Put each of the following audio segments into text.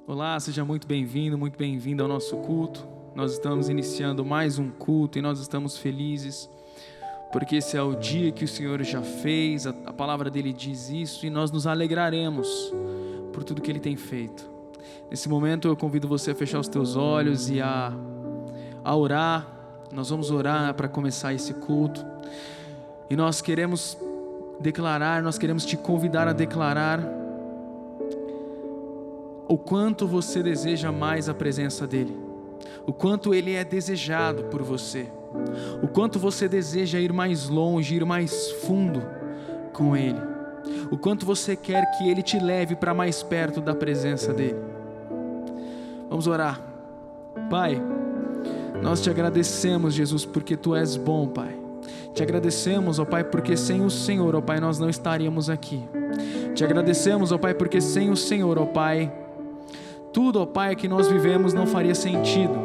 Olá, seja muito bem-vindo ao nosso culto. Nós estamos iniciando mais um culto e nós estamos felizes, porque esse é o dia que o Senhor já fez, a palavra dele diz isso, e nós nos alegraremos por tudo que ele tem feito. Nesse momento eu convido você a fechar os teus olhos e a orar. Nós vamos orar para começar esse culto, e nós queremos te convidar a declarar o quanto você deseja mais a presença dele, o quanto ele é desejado por você, o quanto você deseja ir mais longe, ir mais fundo com ele, o quanto você quer que ele te leve para mais perto da presença dele. Vamos orar. Pai, nós te agradecemos, Jesus, porque tu és bom, Pai. Te agradecemos, ó Pai, porque sem o Senhor, ó Pai, nós não estaríamos aqui. Te agradecemos, ó Pai, porque sem o Senhor, ó Pai, tudo, ó Pai, que nós vivemos não faria sentido.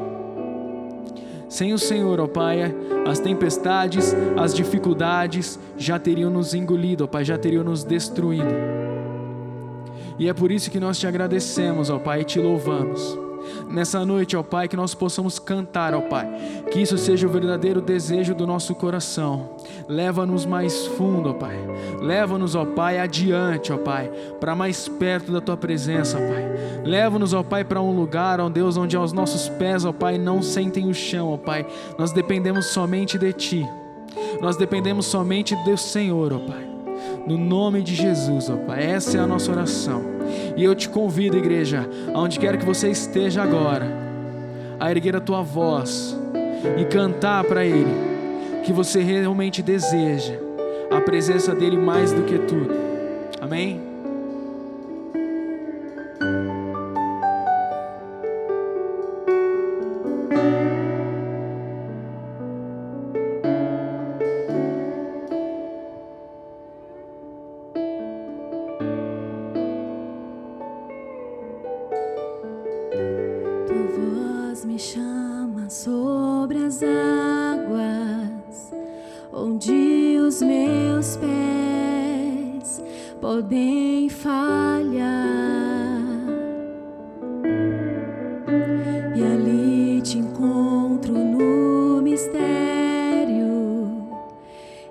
Sem o Senhor, ó Pai, as tempestades, as dificuldades já teriam nos engolido, ó Pai, já teriam nos destruído. E é por isso que nós te agradecemos, ó Pai, e te louvamos. Nessa noite, ó Pai, que nós possamos cantar, ó Pai, que isso seja o verdadeiro desejo do nosso coração. Leva-nos mais fundo, ó Pai. Leva-nos, ó Pai, adiante, ó Pai, para mais perto da Tua presença, Pai. Leva-nos, ó Pai, para um lugar, ó Deus, onde aos nossos pés, ó Pai, não sentem o chão, ó Pai. Nós dependemos somente de Ti. Nós dependemos somente do Senhor, ó Pai. No nome de Jesus, ó Pai, essa é a nossa oração. E eu te convido, igreja, aonde quer que você esteja agora, a erguer a tua voz e cantar para Ele que você realmente deseja a presença dEle mais do que tudo. Amém? Me chama sobre as águas, onde os meus pés podem falhar, e ali te encontro no mistério,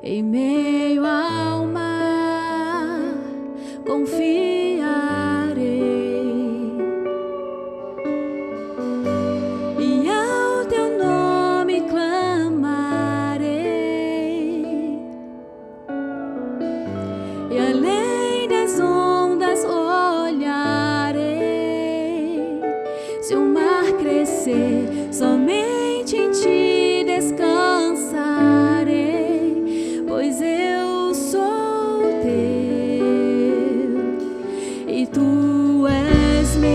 em meio ao mar, confiarei. Somente em Ti descansarei, pois eu sou Teu e Tu és meu.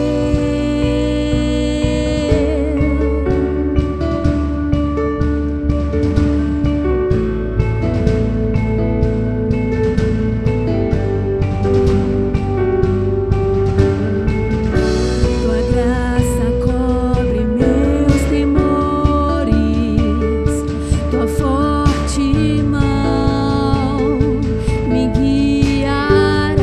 Tua graça cobre meus temores, Tua forte mão me guiarás.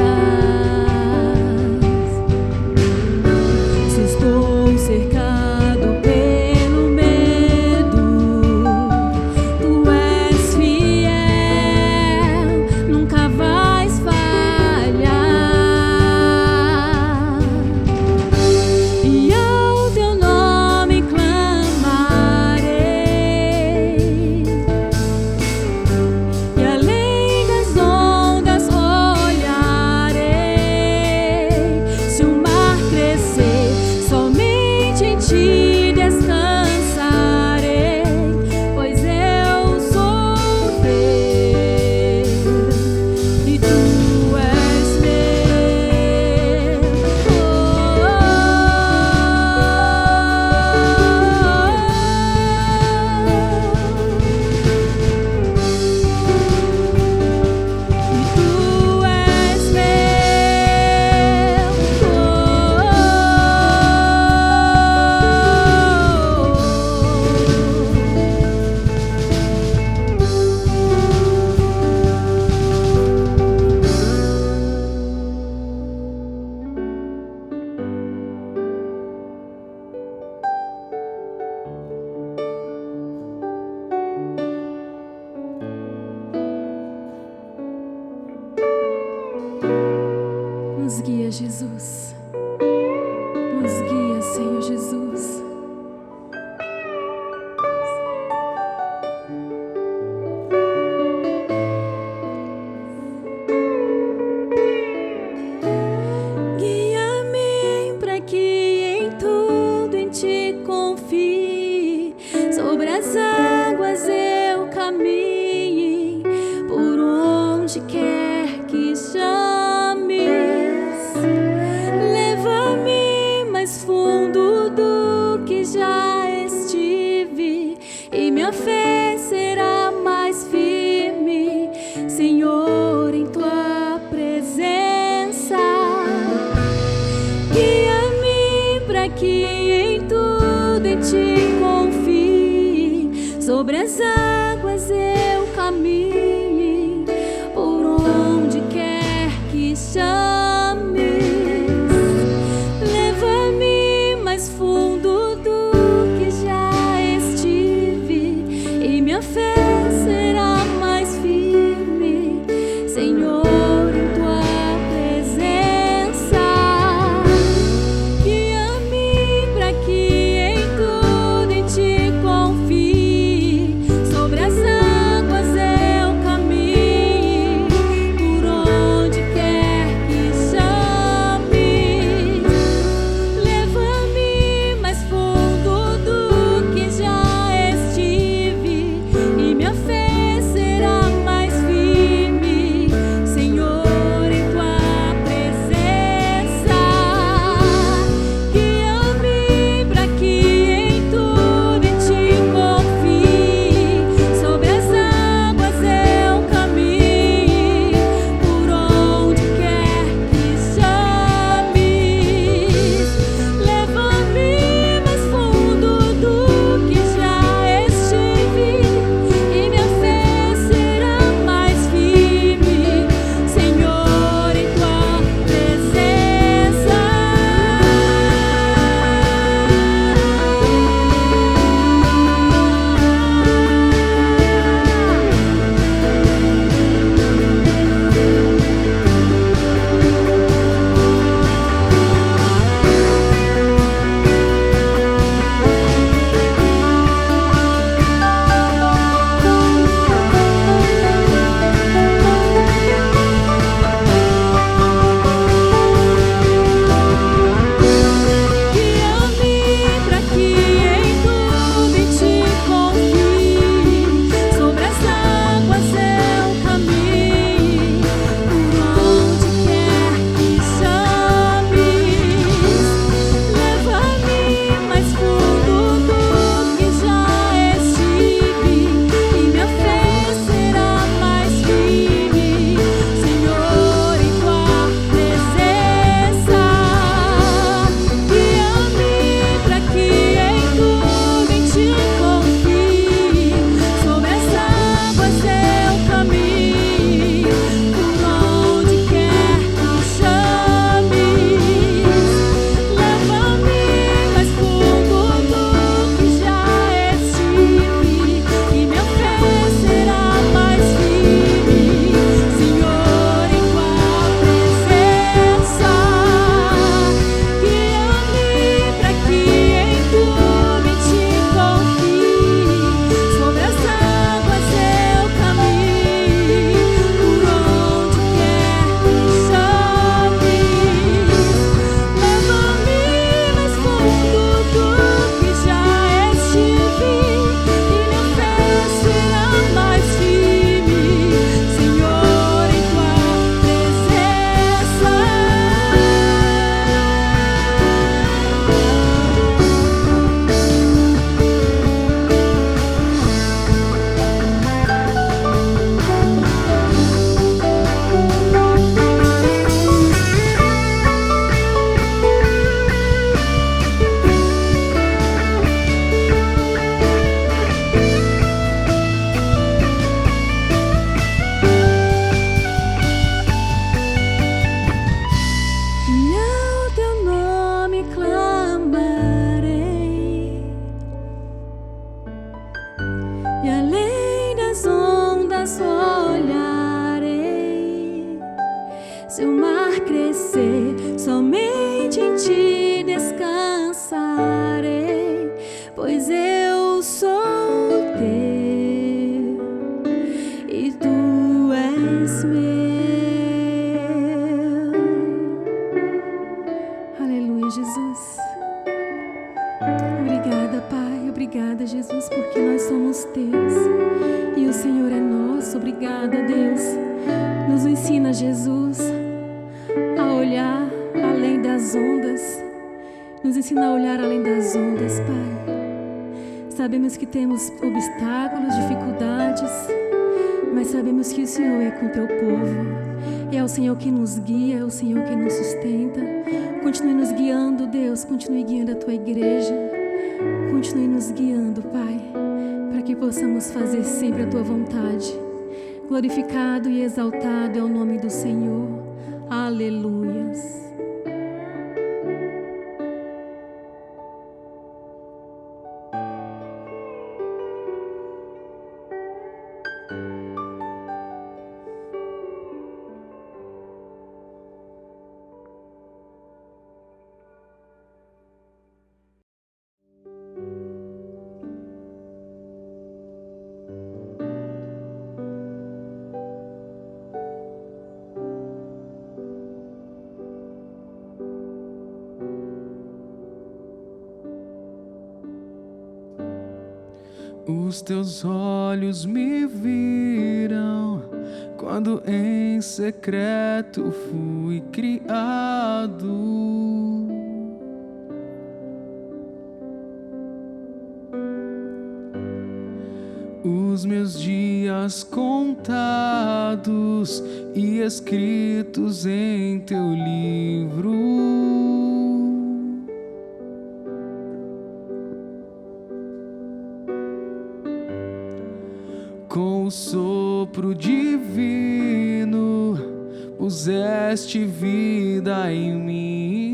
Nos guia, Senhor Jesus. Guia-me para que em tudo em ti confie. Sobre as águas eu caminhe, por onde quer que chames. Leva-me mais fundo do que já estive, e minha fé será mais firme, Senhor, em tua presença. Guia-me para que em tudo em ti confie. Sobre as águas eu caminhe, por onde quer que chames. Leva-me mais fundo do que já estive, e minha fé será mais firme, Senhor, em tua presença. Guia-me para que em tudo em ti confie. Sobre as águas eu caminhe, por onde quer que chames. Leva-me mais fundo do que já estive, e minha fé será mais firme, Senhor, em tua presença. Guia-me para que em tudo em ti confie. Sobre as águas eu caminhe, por onde quer que chames. Leva-me mais fundo do que já estive, e minha fé será mais firme, Senhor, em tua presença. Guia-me para que em tudo em ti confie. Sobre as águas eu caminhe, por onde quer que chames. Leva-me mais fundo do que já estive, e minha fé será mais firme, Senhor, em tua presença. Guia-me para que em tudo em ti confie. Sobre as águas eu caminhe, por onde quer que chames. Leva-me mais fundo do que já estive, e minha fé será mais firme, Senhor, em tua presença. Guia-me para que em tudo em ti confie. Sobre as águas eu caminhe, por onde quer que chames. Leva-me mais fundo do que já estive, e minha fé será mais firme, Senhor, em tua presença. E ao teu nome clamarei, e além das ondas olharei. Se o mar crescer, somente em ti descansarei. Jesus. Obrigada, Pai. Obrigada, Jesus, porque nós somos teus e o Senhor é nosso. Obrigada, Deus. Nos ensina, Jesus, a olhar além das ondas. Nos ensina a olhar além das ondas, Pai. Sabemos que temos obstáculos, dificuldades, mas sabemos que o Senhor é com o teu povo. É o Senhor que nos guia, é o Senhor que nos sustenta. Continue nos guiando, Deus. Continue guiando a tua igreja. Continue nos guiando, Pai, para que possamos fazer sempre a tua vontade. Glorificado e exaltado é o nome do Senhor. Aleluias. Os teus olhos me viram quando em secreto fui criado. Os meus dias contados e escritos em teu livro. Com o sopro divino puseste vida em mim.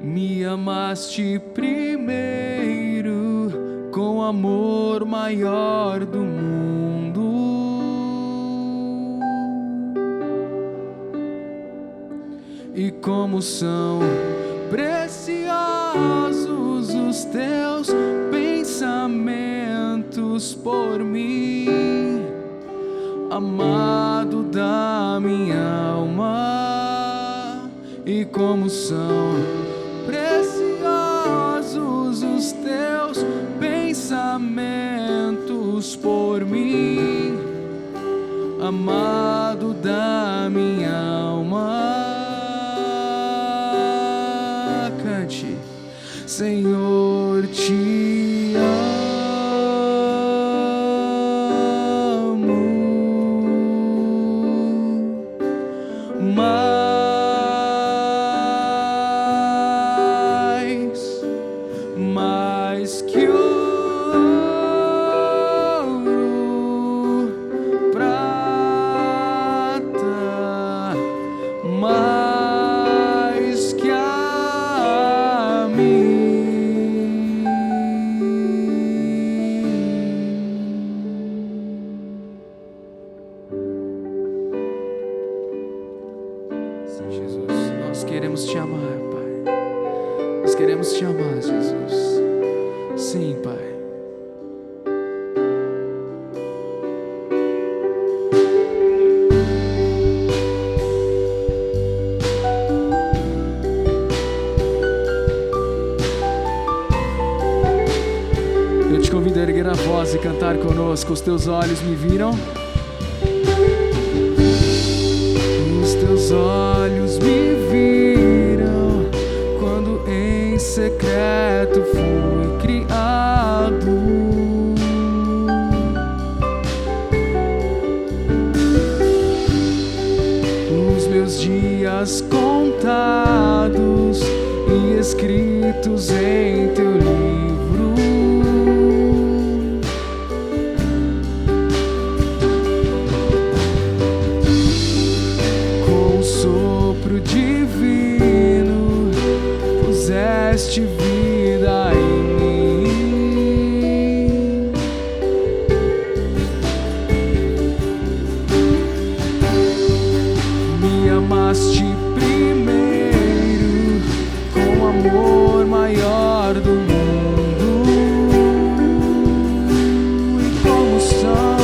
Me amaste primeiro com amor maior do mundo. E como são preciosos os teus pensamentos por mim, amado da minha alma. E como são preciosos os teus pensamentos por mim, amado da minha alma. Senhor, te amo mais que ouro, prata, mais que a mim. Jesus, nós queremos te amar, Pai. Nós queremos te amar, Jesus. Sim, Pai. Eu te convido a erguer a voz e cantar conosco. Os teus olhos me viram. Os teus olhos me viram quando em secreto fui criado. Os meus dias contados e escritos em teu livro. Sopro divino puseste vida em mim. Me amaste primeiro com amor maior do mundo. E como são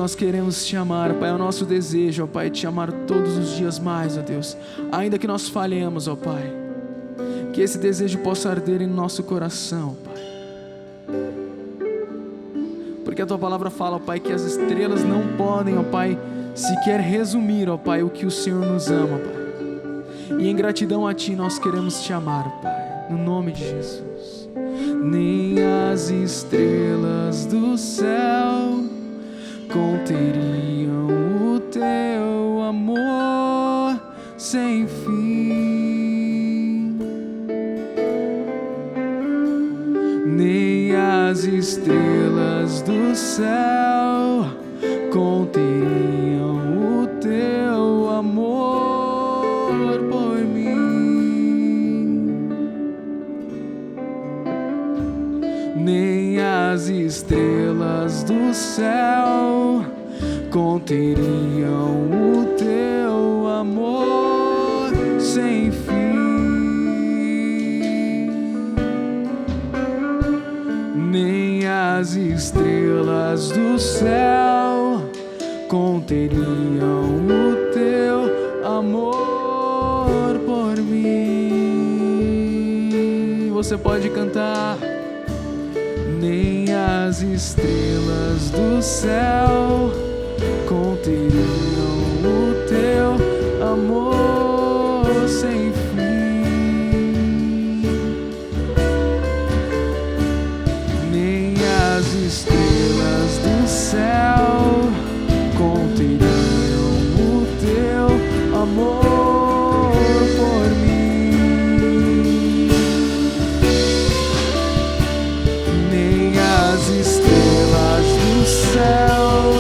nós queremos te amar, Pai. É o nosso desejo, ó Pai, te amar todos os dias mais, ó Deus. Ainda que nós falhemos, ó Pai, que esse desejo possa arder em nosso coração, Pai. Porque a Tua palavra fala, ó Pai, que as estrelas não podem, ó Pai, sequer resumir, ó Pai, o que o Senhor nos ama, Pai. E em gratidão a Ti nós queremos te amar, Pai, no nome de Jesus. Nem as estrelas do céu conteriam o Teu amor sem fim. Nem as estrelas do céu conteriam o Teu amor por mim. Nem as estrelas do céu conteriam o Teu amor sem fim. Nem as estrelas do céu conteriam o Teu amor por mim. Você pode cantar. Nem as estrelas do céu conteriam o Teu amor sem fim. Nem as estrelas do céu conteriam o Teu amor por mim. Nem as estrelas do céu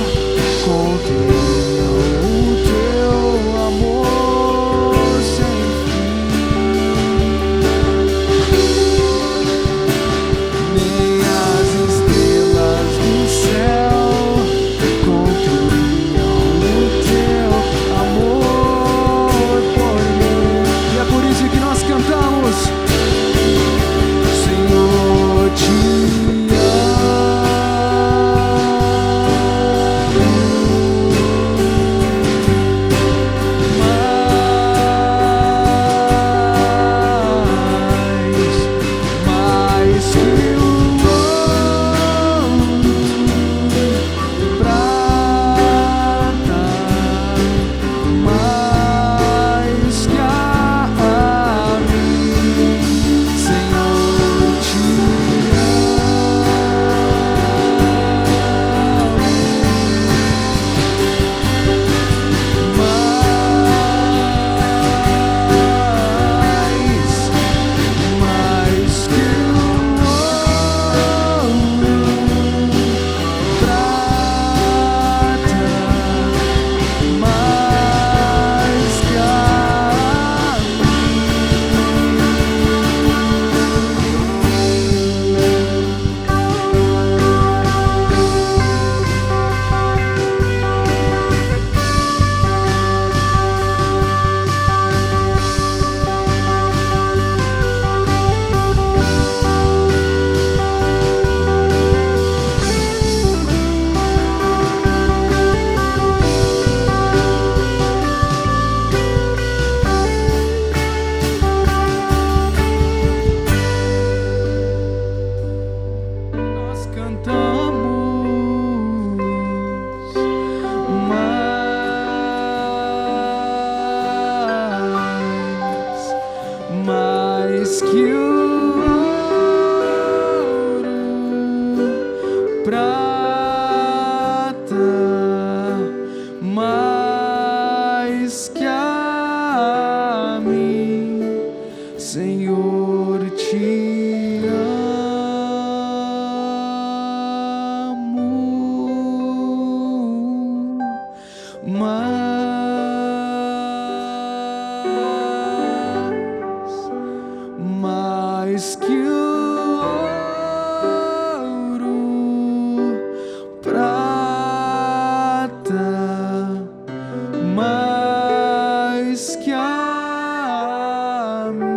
conteriam o Teu amor sem fim. Nem as estrelas do céu conteriam o Teu amor por mim. E é por isso que nós cantamos: Senhor, te mais que o ouro, prata, mais que a mim, Senhor, te amo, mais que o ouro, prata, mais que a mim.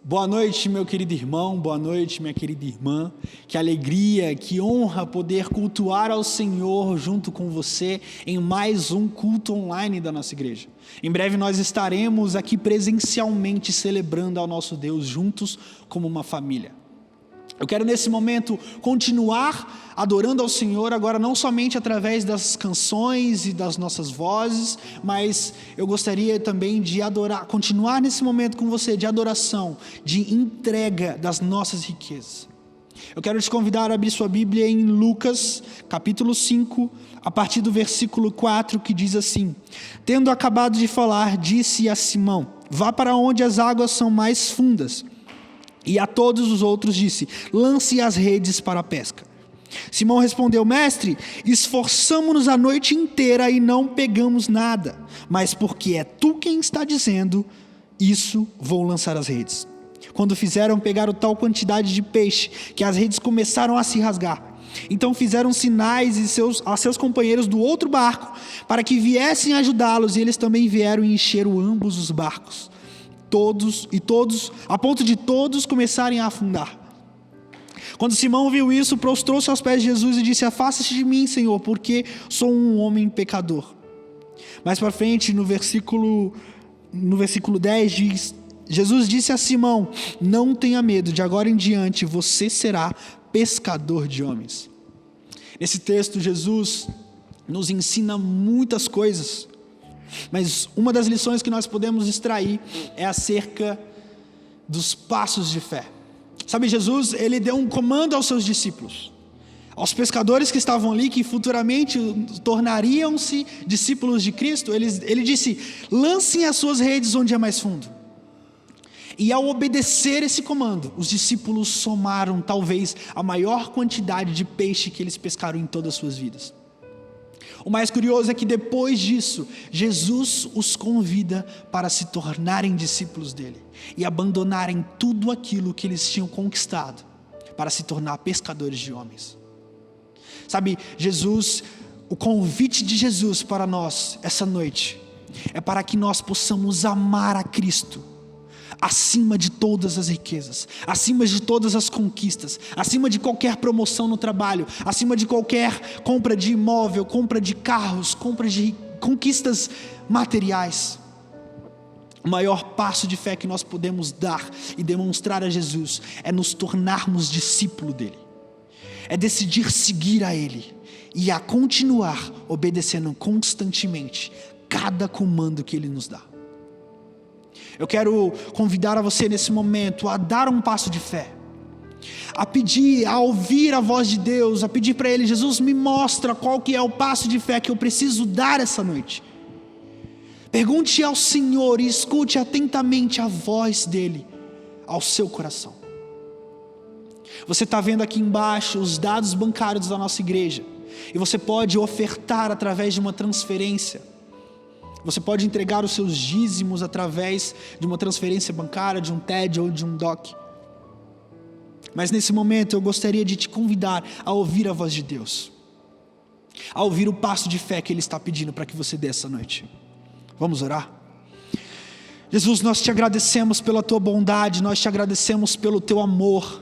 Boa noite, meu querido irmão, boa noite, minha querida irmã. Que alegria, que honra poder cultuar ao Senhor junto com você em mais um culto online da nossa igreja. Em breve nós estaremos aqui presencialmente celebrando ao nosso Deus juntos como uma família. Eu quero nesse momento continuar adorando ao Senhor, agora não somente através das canções e das nossas vozes, mas eu gostaria também de continuar nesse momento com você de adoração, de entrega das nossas riquezas. Eu quero te convidar a abrir sua Bíblia em Lucas, capítulo 5, a partir do versículo 4, que diz assim: Tendo acabado de falar, disse a Simão: Vá para onde as águas são mais fundas. E a todos os outros disse: lance as redes para a pesca. Simão respondeu: Mestre, esforçamo-nos a noite inteira e não pegamos nada, mas porque é tu quem está dizendo isso, vou lançar as redes. Quando fizeram, pegaram tal quantidade de peixe que as redes começaram a se rasgar. Então fizeram sinais a seus companheiros do outro barco para que viessem ajudá-los, e eles também vieram e encheram ambos os barcos. Todos, a ponto de todos começarem a afundar. Quando Simão viu isso, prostrou-se aos pés de Jesus e disse: Afasta-se de mim, Senhor, porque sou um homem pecador. Mais para frente, no versículo 10, diz: Jesus disse a Simão: Não tenha medo, de agora em diante você será pescador de homens. Nesse texto, Jesus nos ensina muitas coisas, mas uma das lições que nós podemos extrair é acerca dos passos de fé. Sabe, Jesus, ele deu um comando aos seus discípulos, aos pescadores que estavam ali, que futuramente tornariam-se discípulos de Cristo. Ele disse: lancem as suas redes onde é mais fundo. E ao obedecer esse comando, os discípulos somaram talvez a maior quantidade de peixe que eles pescaram em todas as suas vidas. O mais curioso é que depois disso, Jesus os convida para se tornarem discípulos dele e abandonarem tudo aquilo que eles tinham conquistado para se tornar pescadores de homens. Sabe, o convite de Jesus para nós essa noite é para que nós possamos amar a Cristo acima de todas as riquezas, acima de todas as conquistas, acima de qualquer promoção no trabalho, acima de qualquer compra de imóvel, compra de carros, compra de conquistas materiais. O maior passo de fé que nós podemos dar e demonstrar a Jesus é nos tornarmos discípulo dele, é decidir seguir a ele e a continuar obedecendo constantemente cada comando que ele nos dá. Eu quero convidar a você nesse momento a dar um passo de fé, a pedir, a ouvir a voz de Deus, a pedir para Ele: Jesus, me mostra qual que é o passo de fé que eu preciso dar essa noite. Pergunte ao Senhor e escute atentamente a voz dEle ao seu coração. Você está vendo aqui embaixo os dados bancários da nossa igreja, e você pode ofertar através de uma transferência. Você pode entregar os seus dízimos através de uma transferência bancária, de um TED ou de um DOC. Mas nesse momento eu gostaria de te convidar a ouvir a voz de Deus, a ouvir o passo de fé que Ele está pedindo para que você dê essa noite. Vamos orar? Jesus, nós te agradecemos pela Tua bondade, nós te agradecemos pelo Teu amor,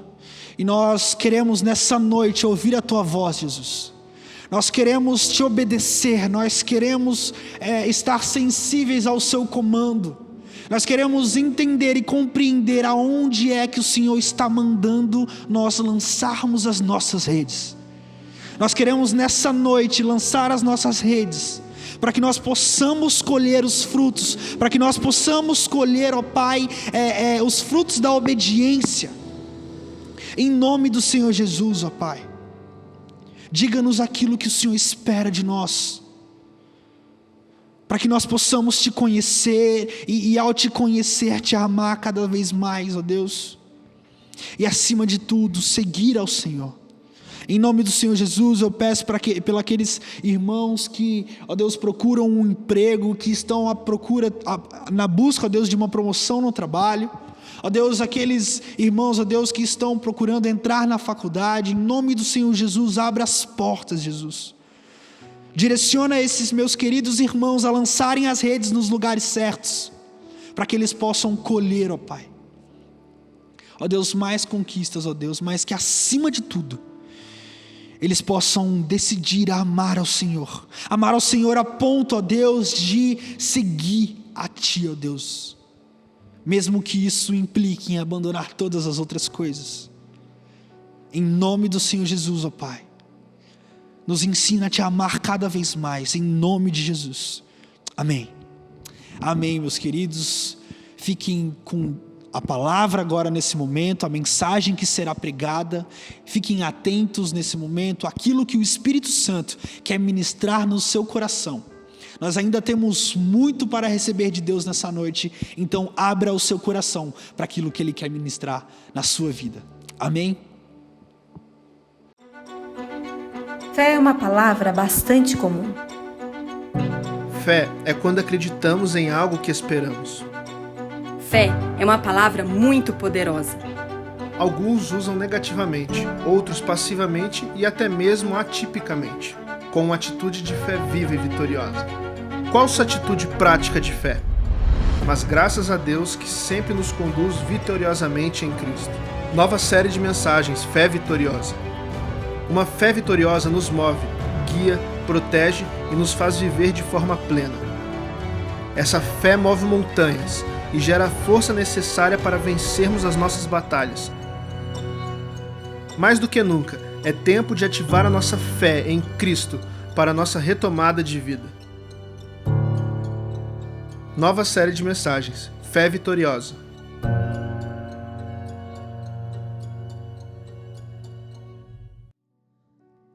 e nós queremos nessa noite ouvir a Tua voz, Jesus. Nós queremos te obedecer, nós queremos estar sensíveis ao seu comando. Nós queremos entender e compreender aonde é que o Senhor está mandando nós lançarmos as nossas redes. Nós queremos nessa noite lançar as nossas redes, para que nós possamos colher os frutos, para que nós possamos colher, ó Pai, os frutos da obediência. Em nome do Senhor Jesus, ó Pai. Diga-nos aquilo que o Senhor espera de nós, para que nós possamos te conhecer e ao te conhecer, te amar cada vez mais, ó Deus, e acima de tudo, seguir ao Senhor. Em nome do Senhor Jesus, eu peço pelos aqueles irmãos que, ó Deus, procuram um emprego, que estão na busca, ó Deus, de uma promoção no trabalho. Ó Deus, aqueles irmãos, ó Deus, que estão procurando entrar na faculdade, em nome do Senhor Jesus, abra as portas, Jesus. Direciona esses meus queridos irmãos a lançarem as redes nos lugares certos, para que eles possam colher, ó Pai. ó Deus, mais conquistas, ó Deus, mas que acima de tudo, eles possam decidir amar ao Senhor a ponto, ó Deus, de seguir a Ti, ó Deus, mesmo que isso implique em abandonar todas as outras coisas. Em nome do Senhor Jesus, ó Pai, nos ensina a Te amar cada vez mais, em nome de Jesus. Amém. Amém, meus queridos. Fiquem com a palavra agora nesse momento, a mensagem que será pregada. Fiquem atentos nesse momento àquilo que o Espírito Santo quer ministrar no seu coração. Nós ainda temos muito para receber de Deus nessa noite, então abra o seu coração para aquilo que Ele quer ministrar na sua vida. Amém? Fé é uma palavra bastante comum. Fé é quando acreditamos em algo que esperamos. Fé é uma palavra muito poderosa. Alguns usam negativamente, outros passivamente e até mesmo atipicamente, com uma atitude de fé viva e vitoriosa. Qual sua atitude prática de fé? Mas graças a Deus que sempre nos conduz vitoriosamente em Cristo. Nova série de mensagens, Fé Vitoriosa. Uma fé vitoriosa nos move, guia, protege e nos faz viver de forma plena. Essa fé move montanhas e gera a força necessária para vencermos as nossas batalhas. Mais do que nunca, é tempo de ativar a nossa fé em Cristo para a nossa retomada de vida. Nova série de mensagens, Fé Vitoriosa.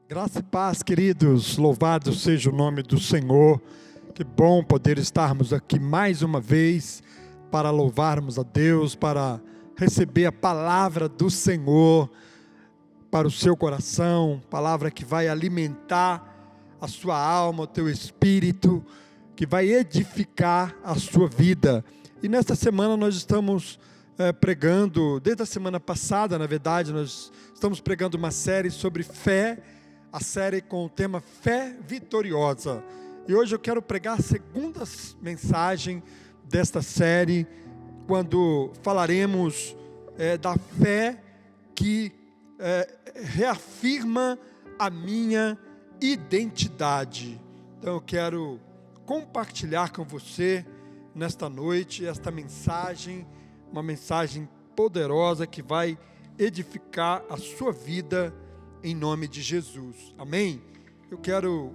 Graça e paz, queridos, louvado seja o nome do Senhor. Que bom poder estarmos aqui mais uma vez para louvarmos a Deus, para receber a palavra do Senhor para o seu coração, palavra que vai alimentar a sua alma, o teu espírito, que vai edificar a sua vida. E nesta semana nós estamos pregando, desde a semana passada, na verdade, nós estamos pregando uma série sobre fé, a série com o tema Fé Vitoriosa. E hoje eu quero pregar a segunda mensagem desta série, quando falaremos da fé que reafirma a minha identidade. Então eu quero compartilhar com você nesta noite esta mensagem, uma mensagem poderosa que vai edificar a sua vida em nome de Jesus. Amém? Eu quero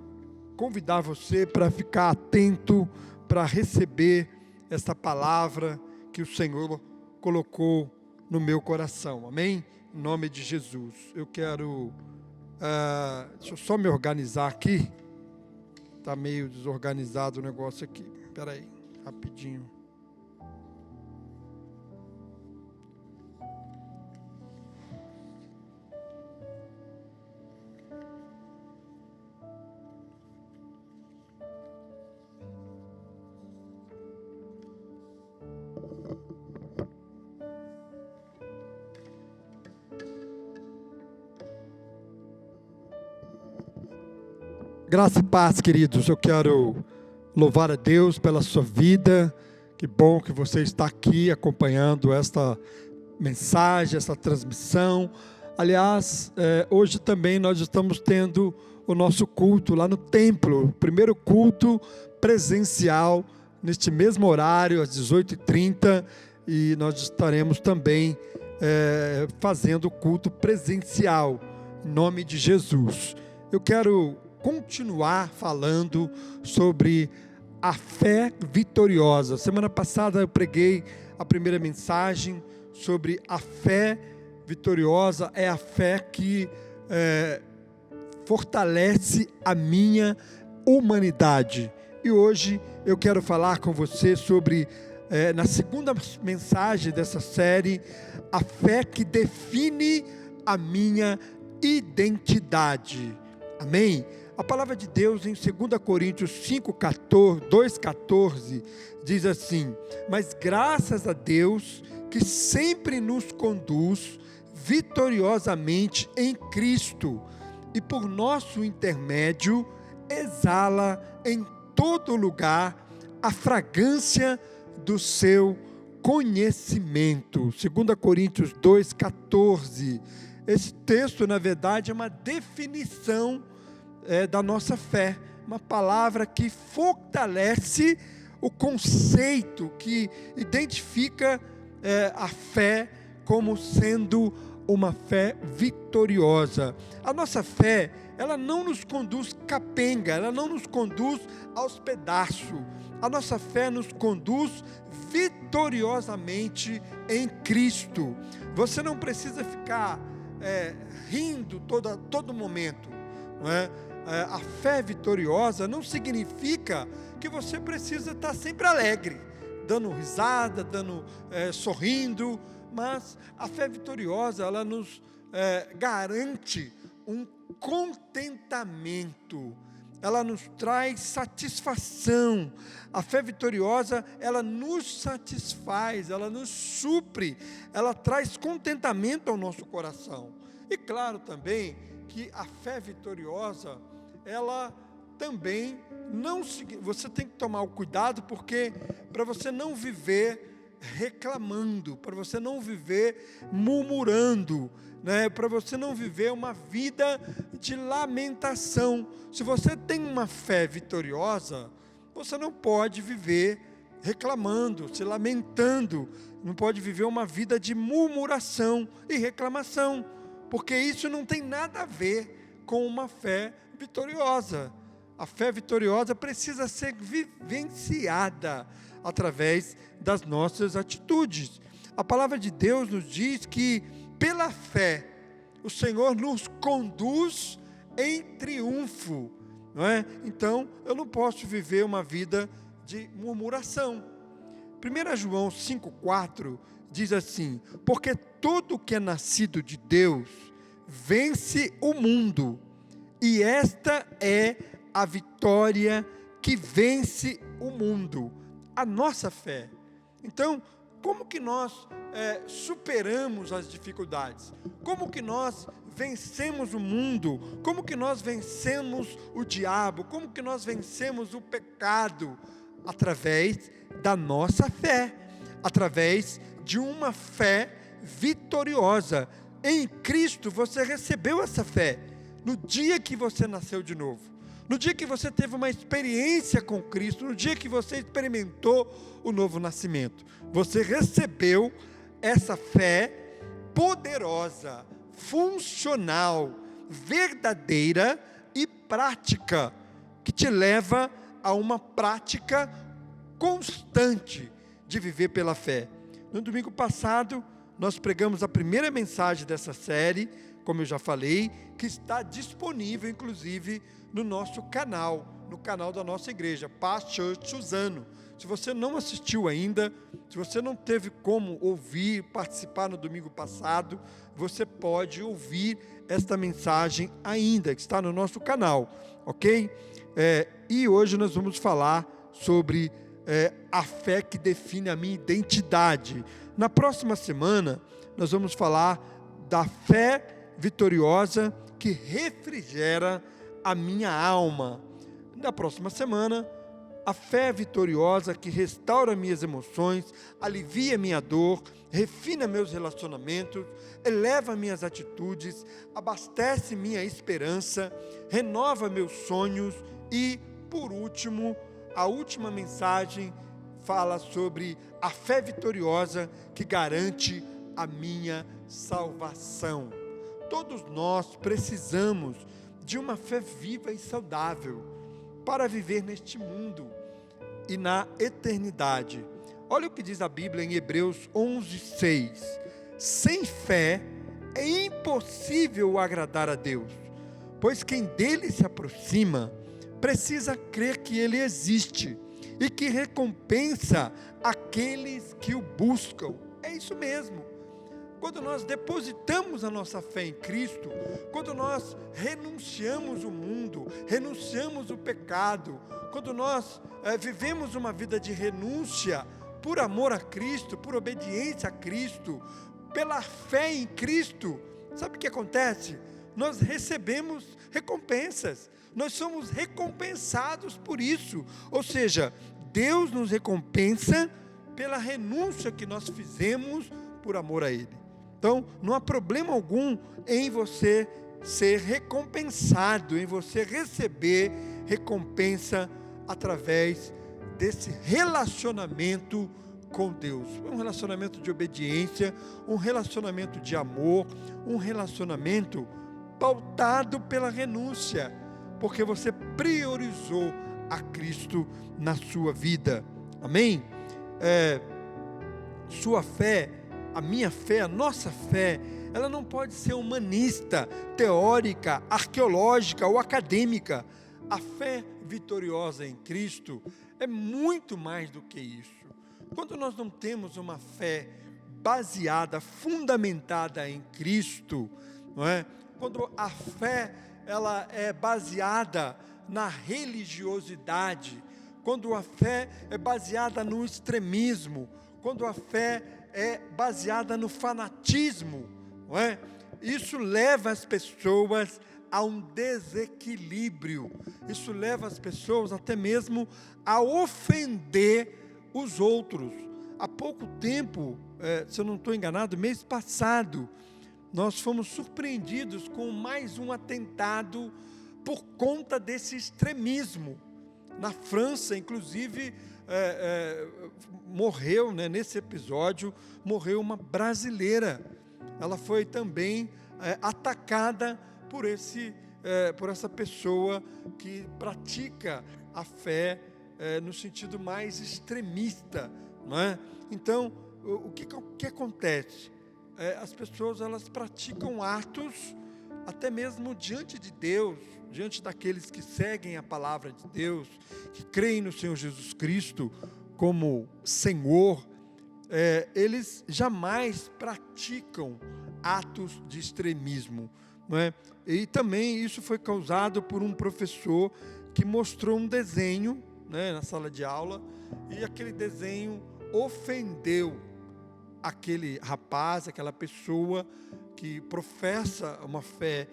convidar você para ficar atento, para receber esta palavra que o Senhor colocou no meu coração. Amém? Em nome de Jesus. Eu quero... deixa eu só me organizar aqui. Está meio desorganizado o negócio aqui. Espera aí, rapidinho. Graça e paz, queridos. Eu quero louvar a Deus pela sua vida. Que bom que você está aqui acompanhando esta mensagem, esta transmissão. Aliás, hoje também nós estamos tendo o nosso culto lá no templo, o primeiro culto presencial, neste mesmo horário, às 18h30, e nós estaremos também fazendo o culto presencial, em nome de Jesus. Eu quero continuar falando sobre a fé vitoriosa. Semana passada eu preguei a primeira mensagem sobre a fé vitoriosa, é a fé que fortalece a minha humanidade. E hoje eu quero falar com você sobre, na segunda mensagem dessa série, a fé que define a minha identidade. Amém? A palavra de Deus em 2 Coríntios 2,14 diz assim: mas graças a Deus que sempre nos conduz vitoriosamente em Cristo e por nosso intermédio exala em todo lugar a fragrância do seu conhecimento. 2 Coríntios 2,14. Esse texto, na verdade, é uma definição da nossa fé, uma palavra que fortalece o conceito, que identifica a fé como sendo uma fé vitoriosa. A nossa fé, ela não nos conduz capenga, ela não nos conduz aos pedaços. A nossa fé nos conduz vitoriosamente em Cristo. Você não precisa ficar rindo todo momento, não é? A fé vitoriosa não significa que você precisa estar sempre alegre, dando risada, sorrindo, mas a fé vitoriosa, ela nos garante um contentamento, ela nos traz satisfação. A fé vitoriosa, ela nos satisfaz, ela nos supre, ela traz contentamento ao nosso coração. E claro também que a fé vitoriosa, ela também não, você tem que tomar o cuidado, porque para você não viver reclamando, para você não viver murmurando, né? Para você não viver uma vida de lamentação. Se você tem uma fé vitoriosa, você não pode viver reclamando, se lamentando, não pode viver uma vida de murmuração e reclamação, porque isso não tem nada a ver com uma fé vitoriosa. A fé vitoriosa precisa ser vivenciada através das nossas atitudes. A palavra de Deus nos diz que pela fé o Senhor nos conduz em triunfo, não é? Então eu não posso viver uma vida de murmuração. 1 João 5,4 diz assim: porque todo que é nascido de Deus vence o mundo, e esta é a vitória que vence o mundo, a nossa fé. Então, como que nós superamos as dificuldades? Como que nós vencemos o mundo? Como que nós vencemos o diabo? Como que nós vencemos o pecado? Através da nossa fé, através de uma fé vitoriosa. Em Cristo você recebeu essa fé no dia que você nasceu de novo, no dia que você teve uma experiência com Cristo, no dia que você experimentou o novo nascimento. Você recebeu essa fé poderosa, funcional, verdadeira e prática, que te leva a uma prática constante de viver pela fé. No domingo passado, nós pregamos a primeira mensagem dessa série, como eu já falei, que está disponível, inclusive, no nosso canal, no canal da nossa igreja, Paz Church Suzano. Se você não assistiu ainda, se você não teve como ouvir, participar no domingo passado, você pode ouvir esta mensagem ainda, que está no nosso canal, ok? E hoje nós vamos falar sobre a fé que define a minha identidade. Na próxima semana, nós vamos falar da fé vitoriosa que refrigera a minha alma. Na próxima semana, a fé vitoriosa que restaura minhas emoções, alivia minha dor, refina meus relacionamentos, eleva minhas atitudes, abastece minha esperança, renova meus sonhos e, por último, a última mensagem fala sobre a fé vitoriosa que garante a minha salvação. Todos nós precisamos de uma fé viva e saudável para viver neste mundo e na eternidade. Olha o que diz a Bíblia em Hebreus 11:6. Sem fé é impossível agradar a Deus, pois quem dele se aproxima precisa crer que ele existe e que recompensa aqueles que o buscam. É isso mesmo. Quando nós depositamos a nossa fé em Cristo, quando nós renunciamos o mundo, renunciamos o pecado, quando nós vivemos uma vida de renúncia por amor a Cristo, por obediência a Cristo, pela fé em Cristo, sabe o que acontece? Nós recebemos recompensas, nós somos recompensados por isso, ou seja, Deus nos recompensa pela renúncia que nós fizemos por amor a Ele. Então, não há problema algum em você ser recompensado, em você receber recompensa através desse relacionamento com Deus. Um relacionamento de obediência, um relacionamento de amor, um relacionamento pautado pela renúncia, porque você priorizou a Cristo na sua vida. Amém? Sua fé, a minha fé, a nossa fé, ela não pode ser humanista, teórica, arqueológica ou acadêmica. A fé vitoriosa em Cristo é muito mais do que isso. Quando nós não temos uma fé baseada, fundamentada em Cristo, não é? Quando a fé ela é baseada na religiosidade, quando a fé é baseada no extremismo, quando a fé é baseada no fanatismo, não é? Isso leva as pessoas a um desequilíbrio, isso leva as pessoas até mesmo a ofender os outros. Há pouco tempo, se eu não estou enganado, mês passado, nós fomos surpreendidos com mais um atentado por conta desse extremismo. Na França, inclusive, morreu, nesse episódio, morreu uma brasileira. Ela foi também atacada por essa pessoa que pratica a fé no sentido mais extremista, não é? Então, o que acontece? As pessoas, elas praticam atos, até mesmo diante de Deus, diante daqueles que seguem a palavra de Deus, que creem no Senhor Jesus Cristo como Senhor, eles jamais praticam atos de extremismo, não é? E também isso foi causado por um professor que mostrou um desenho, na sala de aula, e aquele desenho ofendeu aquele rapaz, aquela pessoa que professa uma fé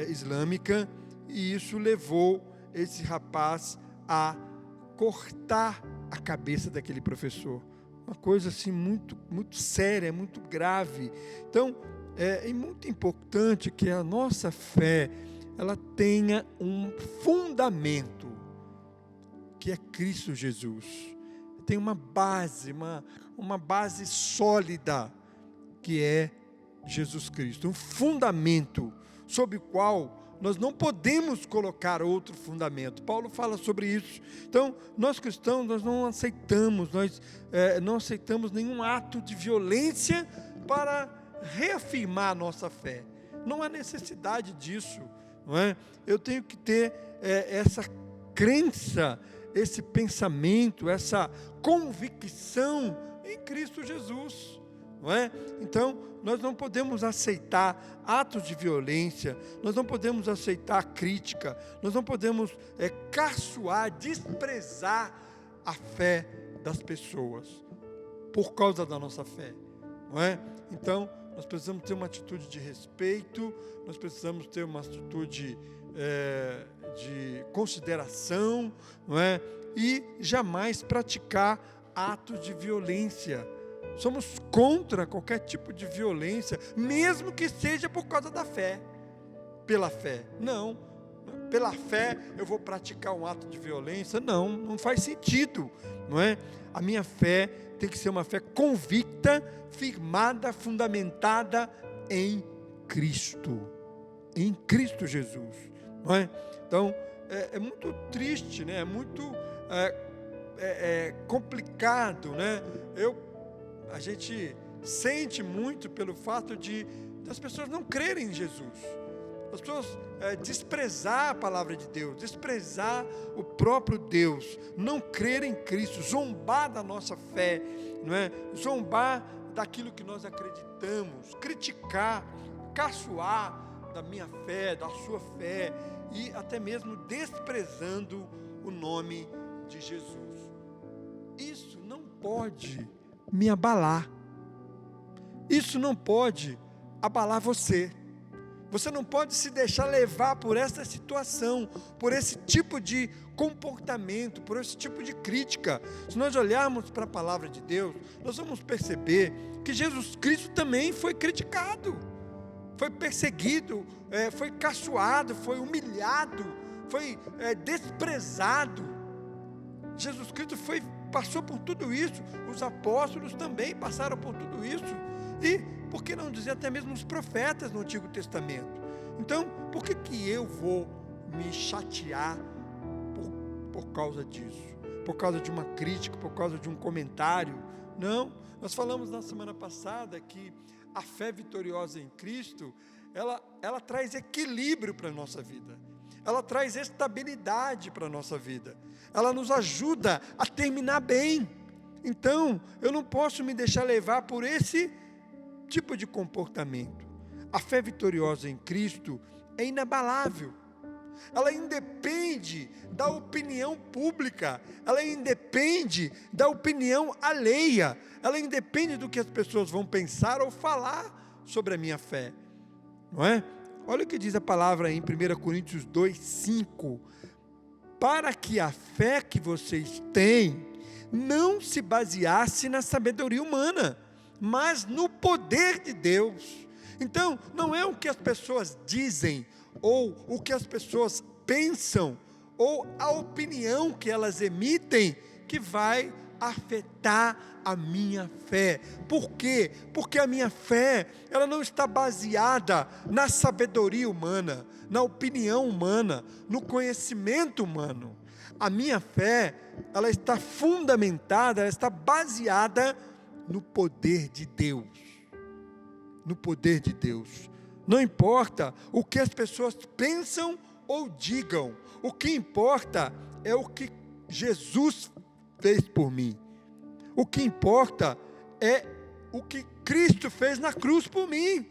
islâmica, e isso levou esse rapaz a cortar a cabeça daquele professor. Uma coisa assim muito, muito séria, muito grave. Então, é muito importante que a nossa fé ela tenha um fundamento, que é Cristo Jesus. Tem uma base, uma base sólida, que é Jesus Cristo. Um fundamento sobre o qual nós não podemos colocar outro fundamento. Paulo fala sobre isso. Então, nós cristãos, nós não aceitamos nenhum ato de violência para reafirmar a nossa fé. Não há necessidade disso, não é? Eu tenho que ter essa crença, esse pensamento, essa convicção em Cristo Jesus, não é? Então, nós não podemos aceitar atos de violência, nós não podemos aceitar crítica, nós não podemos caçoar, desprezar a fé das pessoas por causa da nossa fé, não é? Então, nós precisamos ter uma atitude de respeito, nós precisamos ter uma atitude de consideração, não é? E jamais praticar atos de violência. Somos contra qualquer tipo de violência, mesmo que seja por causa da fé. Pela fé, não. Pela fé eu vou praticar um ato de violência? Não faz sentido, não é? A minha fé tem que ser uma fé convicta, firmada, fundamentada em Cristo Jesus, não é? Então, é muito triste, né? É muito complicado, né? A gente sente muito pelo fato das pessoas não crerem em Jesus, as pessoas desprezar a palavra de Deus, desprezar o próprio Deus, não crer em Cristo, zombar da nossa fé, não é? Zombar daquilo que nós acreditamos, criticar, caçoar da minha fé, da sua fé, e até mesmo desprezando o nome de Jesus. Isso não pode me abalar. Isso não pode abalar você. Você não pode se deixar levar por essa situação, por esse tipo de comportamento, por esse tipo de crítica. Se nós olharmos para a palavra de Deus, nós vamos perceber que Jesus Cristo também foi criticado, foi perseguido, foi caçoado, foi humilhado, foi desprezado. Jesus Cristo passou por tudo isso, os apóstolos também passaram por tudo isso, e, por que não dizer, até mesmo os profetas no Antigo Testamento. Então, por que eu vou me chatear por causa disso? Por causa de uma crítica, por causa de um comentário? Não, nós falamos na semana passada que a fé vitoriosa em Cristo, ela traz equilíbrio para a nossa vida, ela traz estabilidade para a nossa vida, ela nos ajuda a terminar bem. Então, eu não posso me deixar levar por esse tipo de comportamento. A fé vitoriosa em Cristo é inabalável, ela independe da opinião pública, ela independe da opinião alheia, ela independe do que as pessoas vão pensar ou falar sobre a minha fé, não é? Olha o que diz a palavra em 1 Coríntios 2:5, para que a fé que vocês têm não se baseasse na sabedoria humana, mas no poder de Deus. Então, não é o que as pessoas dizem, ou o que as pessoas pensam, ou a opinião que elas emitem, que vai afetar a minha fé. Por quê? Porque a minha fé, ela não está baseada na sabedoria humana, na opinião humana, no conhecimento humano. A minha fé, ela está fundamentada, ela está baseada no poder de Deus. No poder de Deus. Não importa o que as pessoas pensam ou digam, o que importa é o que Jesus fez por mim. O que importa é o que Cristo fez na cruz por mim.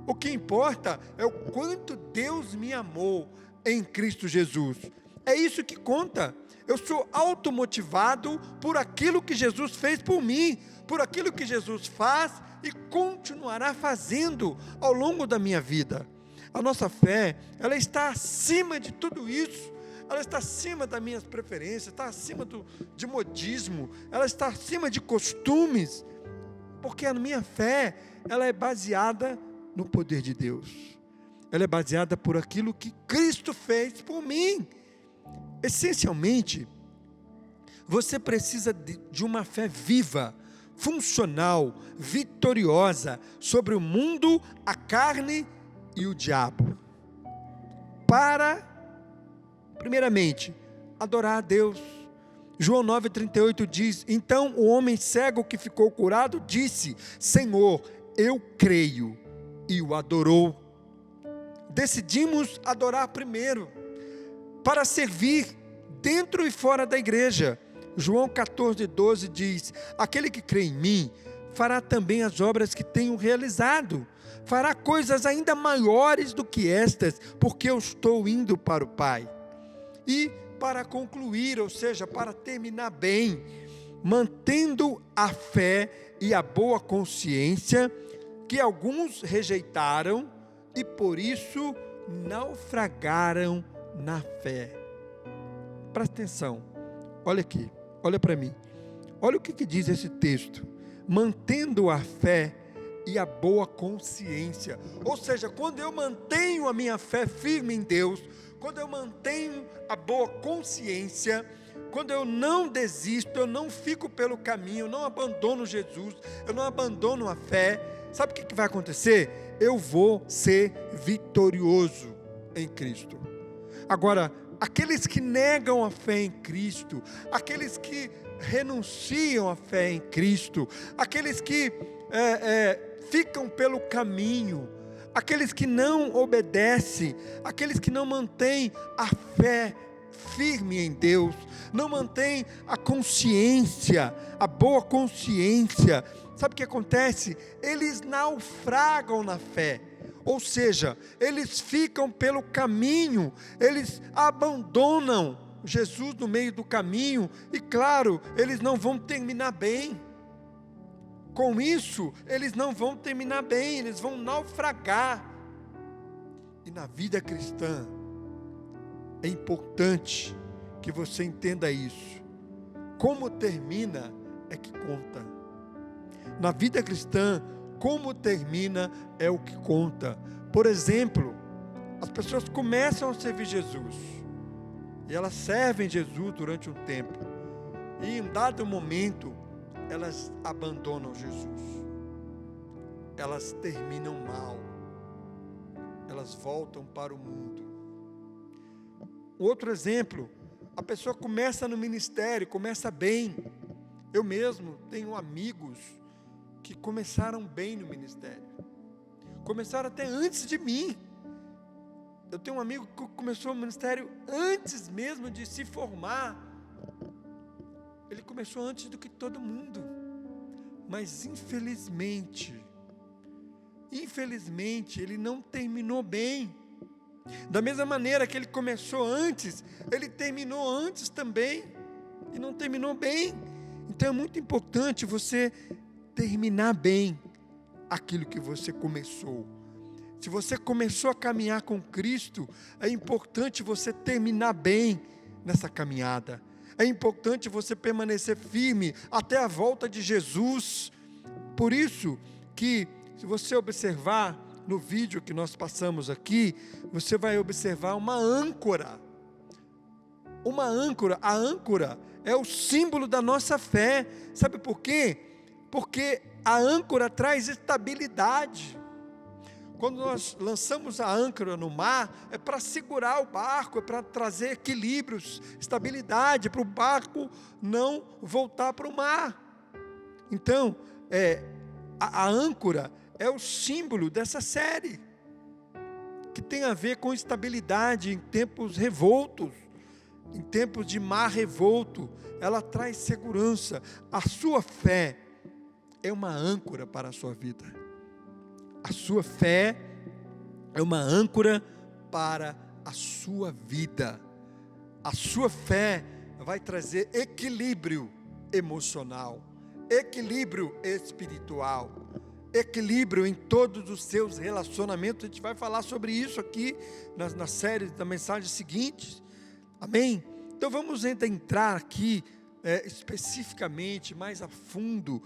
O que importa é o quanto Deus me amou em Cristo Jesus. É isso que conta. Eu sou automotivado por aquilo que Jesus fez por mim, por aquilo que Jesus faz e continuará fazendo ao longo da minha vida. A nossa fé, ela está acima de tudo isso. Ela está acima das minhas preferências, está acima de modismo, ela está acima de costumes, porque a minha fé, ela é baseada no poder de Deus. Ela é baseada por aquilo que Cristo fez por mim. Essencialmente, você precisa de uma fé viva, funcional, vitoriosa sobre o mundo, a carne e o diabo. Para, primeiramente, adorar a Deus. João 9,38 diz: então o homem cego que ficou curado disse: Senhor, eu creio, e o adorou. Decidimos adorar primeiro, para servir dentro e fora da igreja. João 14,12 diz: aquele que crê em mim, fará também as obras que tenho realizado, fará coisas ainda maiores do que estas, porque eu estou indo para o Pai. E para concluir, ou seja, para terminar bem, mantendo a fé e a boa consciência, que alguns rejeitaram e por isso naufragaram na fé. Presta atenção, olha aqui, olha para mim, olha o que diz esse texto: mantendo a fé e a boa consciência. Ou seja, quando eu mantenho a minha fé firme em Deus, quando eu mantenho a boa consciência, quando eu não desisto, eu não fico pelo caminho, eu não abandono Jesus, eu não abandono a fé, sabe o que vai acontecer? Eu vou ser vitorioso em Cristo. Agora, aqueles que negam a fé em Cristo, aqueles que renunciam à fé em Cristo, aqueles que ficam pelo caminho, aqueles que não obedecem, aqueles que não mantêm a fé firme em Deus, não mantêm a consciência, a boa consciência, sabe o que acontece? Eles naufragam na fé, ou seja, eles ficam pelo caminho, eles abandonam Jesus no meio do caminho, e claro, eles não vão terminar bem. Com isso, eles não vão terminar bem, eles vão naufragar. E na vida cristã, é importante que você entenda isso. Como termina é que conta. Na vida cristã, como termina é o que conta. Por exemplo, as pessoas começam a servir Jesus, e elas servem Jesus durante um tempo, e em um dado momento, elas abandonam Jesus. Elas terminam mal. Elas voltam para o mundo. Outro exemplo, a pessoa começa no ministério, começa bem. Eu mesmo tenho amigos que começaram bem no ministério. Começaram até antes de mim. Eu tenho um amigo que começou o ministério antes mesmo de se formar. Ele começou antes do que todo mundo. Mas infelizmente, ele não terminou bem. Da mesma maneira que ele começou antes, ele terminou antes também, e não terminou bem. Então é muito importante você terminar bem aquilo que você começou. Se você começou a caminhar com Cristo, é importante você terminar bem nessa caminhada. É importante você permanecer firme até a volta de Jesus. Por isso que, se você observar no vídeo que nós passamos aqui, você vai observar uma âncora. Uma âncora. A âncora é o símbolo da nossa fé. Sabe por quê? Porque a âncora traz estabilidade. Quando nós lançamos a âncora no mar, é para segurar o barco, é para trazer equilíbrios, estabilidade, para o barco não voltar para o mar. Então, a âncora é o símbolo dessa série, que tem a ver com estabilidade em tempos revoltos, em tempos de mar revolto. Ela traz segurança. A sua fé é uma âncora para a sua vida. A sua fé é uma âncora para a sua vida. A sua fé vai trazer equilíbrio emocional, equilíbrio espiritual, equilíbrio em todos os seus relacionamentos. A gente vai falar sobre isso aqui na série da mensagem seguinte. Amém? Então vamos entrar aqui especificamente, mais a fundo,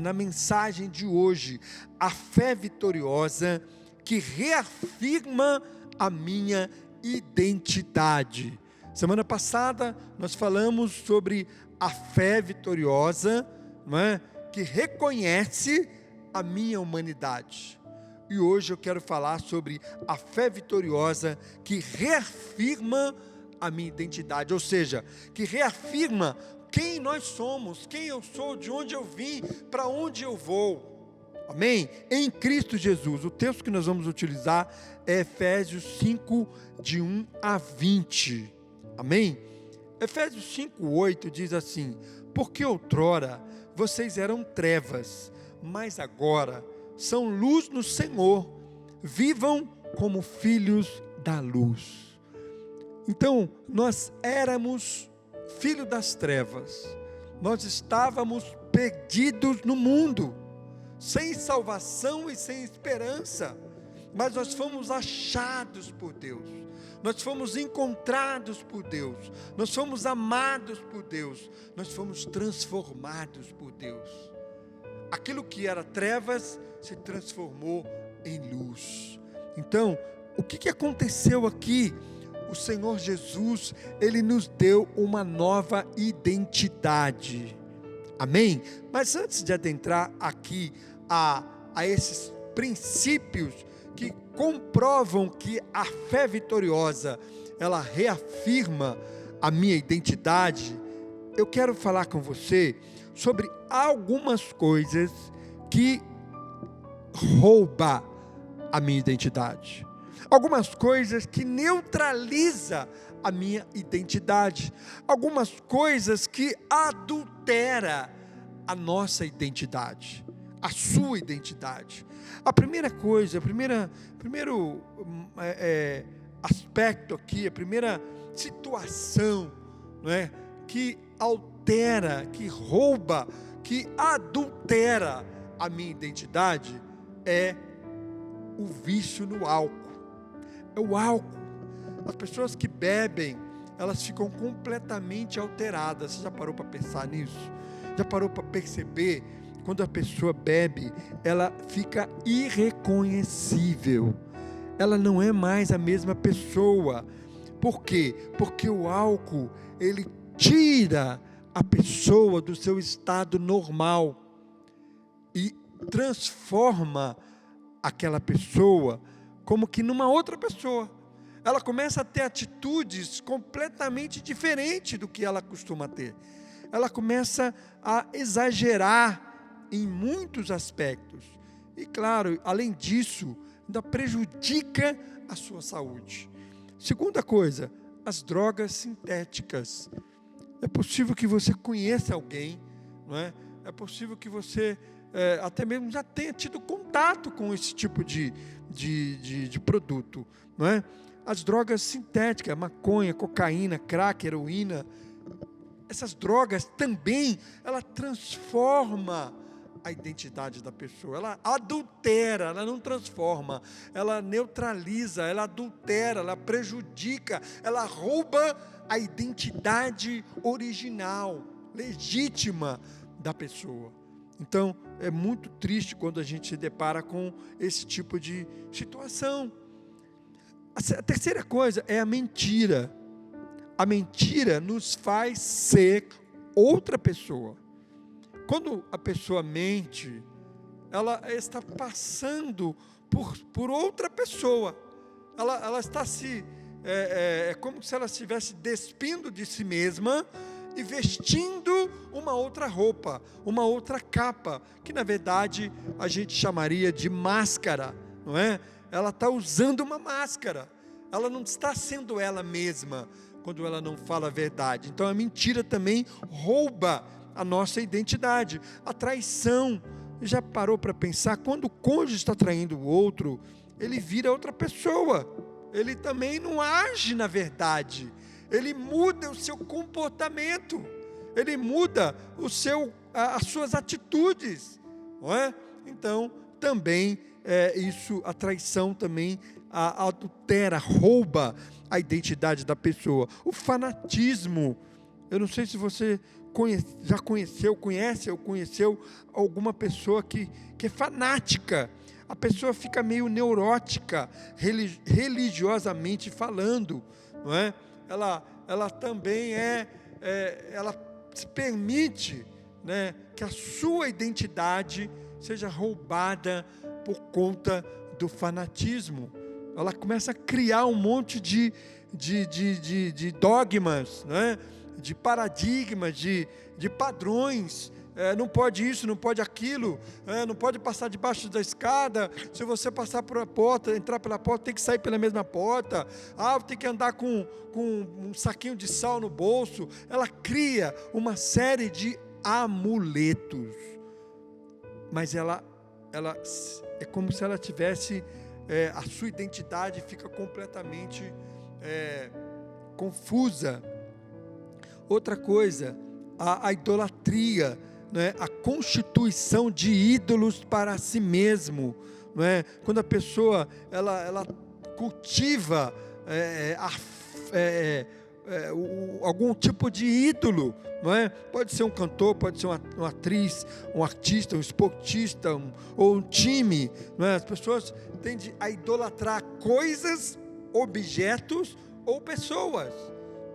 na mensagem de hoje. A fé vitoriosa que reafirma a minha identidade. Semana passada nós falamos sobre a fé vitoriosa, não é? Que reconhece a minha humanidade. E hoje eu quero falar sobre a fé vitoriosa que reafirma a minha identidade, ou seja, que reafirma quem nós somos, quem eu sou, de onde eu vim, para onde eu vou. Amém? Em Cristo Jesus. O texto que nós vamos utilizar é Efésios 5, de 1 a 20. Amém? Efésios 5, 8 diz assim: porque outrora vocês eram trevas, mas agora são luz no Senhor. Vivam como filhos da luz. Então, nós éramos filho das trevas, nós estávamos perdidos no mundo, sem salvação e sem esperança, mas nós fomos achados por Deus, nós fomos encontrados por Deus, nós fomos amados por Deus, nós fomos transformados por Deus. Aquilo que era trevas se transformou em luz. Então, o que aconteceu aqui? O Senhor Jesus, Ele nos deu uma nova identidade. Amém? Mas antes de adentrar aqui a esses princípios que comprovam que a fé vitoriosa, ela reafirma a minha identidade, eu quero falar com você sobre algumas coisas que roubam a minha identidade. Algumas coisas que neutralizam a minha identidade. Algumas coisas que adulteram a nossa identidade, a sua identidade. A primeira coisa, primeiro aspecto aqui, a primeira situação, não é, que altera, que rouba, que adultera a minha identidade é o vício no álcool. é o álcool. As pessoas que bebem, elas ficam completamente alteradas. Você já parou para pensar nisso? Já parou para perceber? Quando a pessoa bebe, ela fica irreconhecível. Ela não é mais a mesma pessoa. Por quê? Porque o álcool, ele tira a pessoa do seu estado normal e transforma aquela pessoa como que numa outra pessoa. Ela começa a ter atitudes completamente diferentes do que ela costuma ter. Ela começa a exagerar em muitos aspectos. E claro, além disso, ainda prejudica a sua saúde. Segunda coisa, as drogas sintéticas. É possível que você conheça alguém, não é? É possível que você até mesmo já tenha tido contato com esse tipo de produto, não é? As drogas sintéticas, maconha, cocaína, crack, heroína, essas drogas também, ela transforma a identidade da pessoa, ela adultera, ela não transforma, ela neutraliza, ela adultera, ela prejudica, ela rouba a identidade original, legítima da pessoa. Então, é muito triste quando a gente se depara com esse tipo de situação. A terceira coisa é a mentira. A mentira nos faz ser outra pessoa. Quando a pessoa mente, ela está passando por outra pessoa. Ela está é como se ela estivesse despindo de si mesma e vestindo uma outra roupa, uma outra capa, que na verdade a gente chamaria de máscara, não é? Ela está usando uma máscara, ela não está sendo ela mesma quando ela não fala a verdade. Então a mentira também rouba a nossa identidade. A traição, já parou para pensar, quando o cônjuge está traindo o outro, ele vira outra pessoa, ele também não age na verdade, ele muda o seu comportamento, ele muda as suas atitudes, não é? Então também a traição também adultera, rouba a identidade da pessoa. O fanatismo, eu não sei se você já conhece ou conheceu alguma pessoa que é fanática. A pessoa fica meio neurótica, religiosamente falando, não é? Ela também ela se permite, né, que a sua identidade seja roubada por conta do fanatismo. Ela começa a criar um monte de dogmas, né? De paradigmas, de padrões. Não pode isso, não pode aquilo, não pode passar debaixo da escada. Se você passar por a porta, entrar pela porta, tem que sair pela mesma porta. Tem que andar com um saquinho de sal no bolso. Ela cria uma série de amuletos, mas ela é como se ela tivesse a sua identidade fica completamente confusa. Outra coisa, a idolatria, não é? A constituição de ídolos para si mesmo, não é? Quando a pessoa ela cultiva algum tipo de ídolo, não é? Pode ser um cantor, pode ser uma atriz, um artista, um esportista, ou um time, não é? As pessoas tendem a idolatrar coisas, objetos ou pessoas,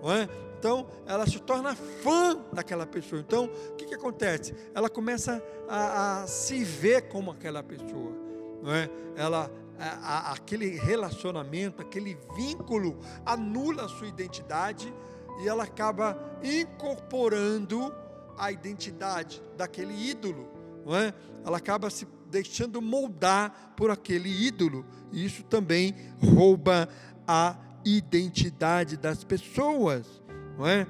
não é? Então, ela se torna fã daquela pessoa. Então, o que acontece? Ela começa a se ver como aquela pessoa, não é? Aquele relacionamento, aquele vínculo anula a sua identidade e ela acaba incorporando a identidade daquele ídolo, não é? Ela acaba se deixando moldar por aquele ídolo, e isso também rouba a identidade das pessoas, não é?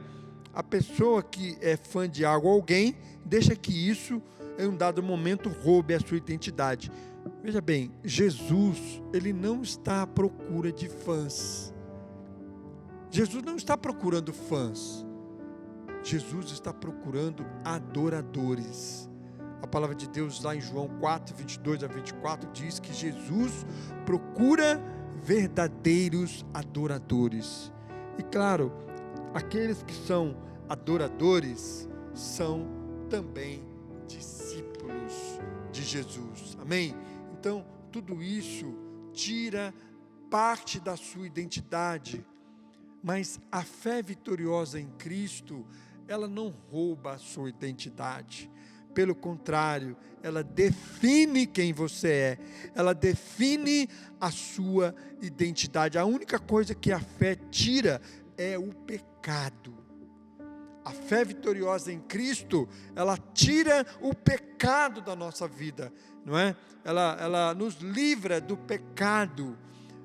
A pessoa que é fã de algo ou alguém, deixa que isso, em um dado momento, roube a sua identidade. Veja bem, Jesus, ele não está à procura de fãs. Jesus não está procurando fãs. Jesus está procurando adoradores. A palavra de Deus lá em João 4, 22 a 24 diz que Jesus procura verdadeiros adoradores. E claro, aqueles que são adoradores são também discípulos de Jesus. Amém? Então, tudo isso tira parte da sua identidade, mas a fé vitoriosa em Cristo, ela não rouba a sua identidade. Pelo contrário, ela define quem você é, ela define a sua identidade. A única coisa que a fé tira é o pecado. A fé vitoriosa em Cristo, ela tira o pecado da nossa vida, não é? Ela nos livra do pecado.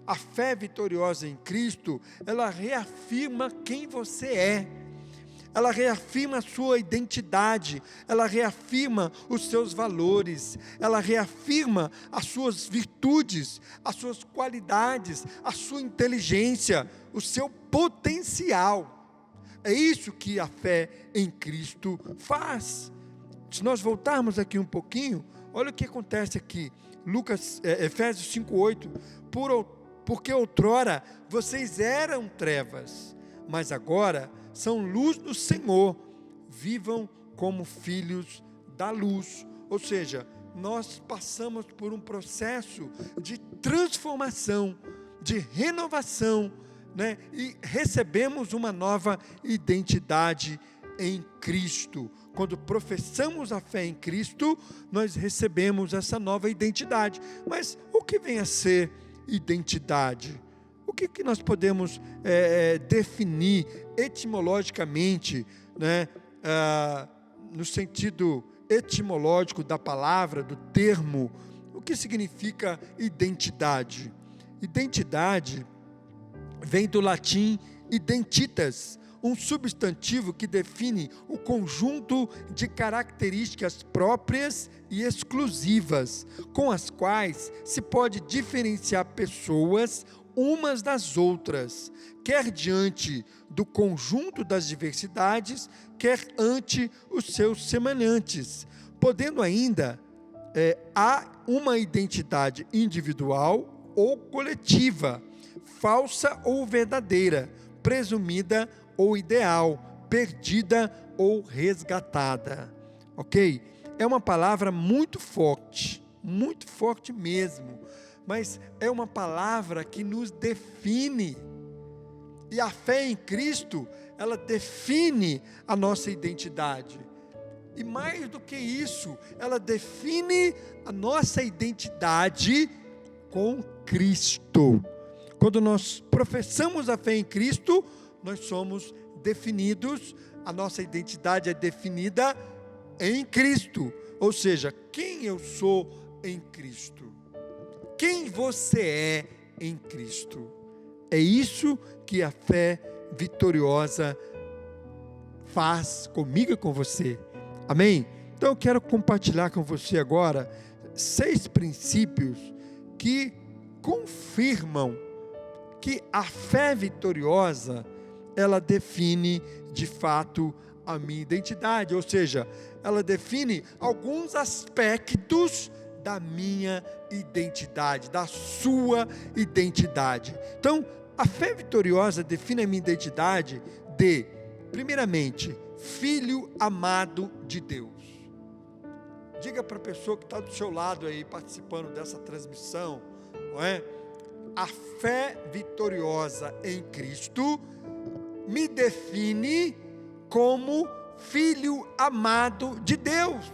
A fé vitoriosa em Cristo, ela reafirma quem você é. Ela reafirma a sua identidade, ela reafirma os seus valores, ela reafirma as suas virtudes, as suas qualidades, a sua inteligência, o seu potencial. É isso que a fé em Cristo faz. Se nós voltarmos aqui um pouquinho, olha o que acontece aqui, Efésios 5:8, porque outrora vocês eram trevas, mas agora são luz do Senhor, vivam como filhos da luz. Ou seja, nós passamos por um processo de transformação, de renovação, né? E recebemos uma nova identidade em Cristo. Quando professamos a fé em Cristo, nós recebemos essa nova identidade. Mas o que vem a ser identidade? O que nós podemos definir etimologicamente, né, no sentido etimológico da palavra, do termo? O que significa identidade? Identidade vem do latim identitas, um substantivo que define o conjunto de características próprias e exclusivas, com as quais se pode diferenciar pessoas umas das outras, quer diante do conjunto das diversidades, quer ante os seus semelhantes, podendo ainda há uma identidade individual ou coletiva, falsa ou verdadeira, presumida ou ideal, perdida ou resgatada. Ok? É uma palavra muito forte mesmo, mas é uma palavra que nos define. E a fé em Cristo, ela define a nossa identidade. E mais do que isso, ela define a nossa identidade com Cristo. Quando nós professamos a fé em Cristo, nós somos definidos, a nossa identidade é definida em Cristo. Ou seja, quem eu sou em Cristo? Quem você é em Cristo? É isso que a fé vitoriosa faz comigo e com você. Amém? Então eu quero compartilhar com você agora 6 princípios que confirmam que a fé vitoriosa, ela define de fato a minha identidade, ou seja, ela define alguns aspectos da minha identidade, da sua identidade. Então, a fé vitoriosa define a minha identidade de, primeiramente, filho amado de Deus. Diga para a pessoa que está do seu lado aí, participando dessa transmissão, não é? A fé vitoriosa em Cristo me define como filho amado de Deus.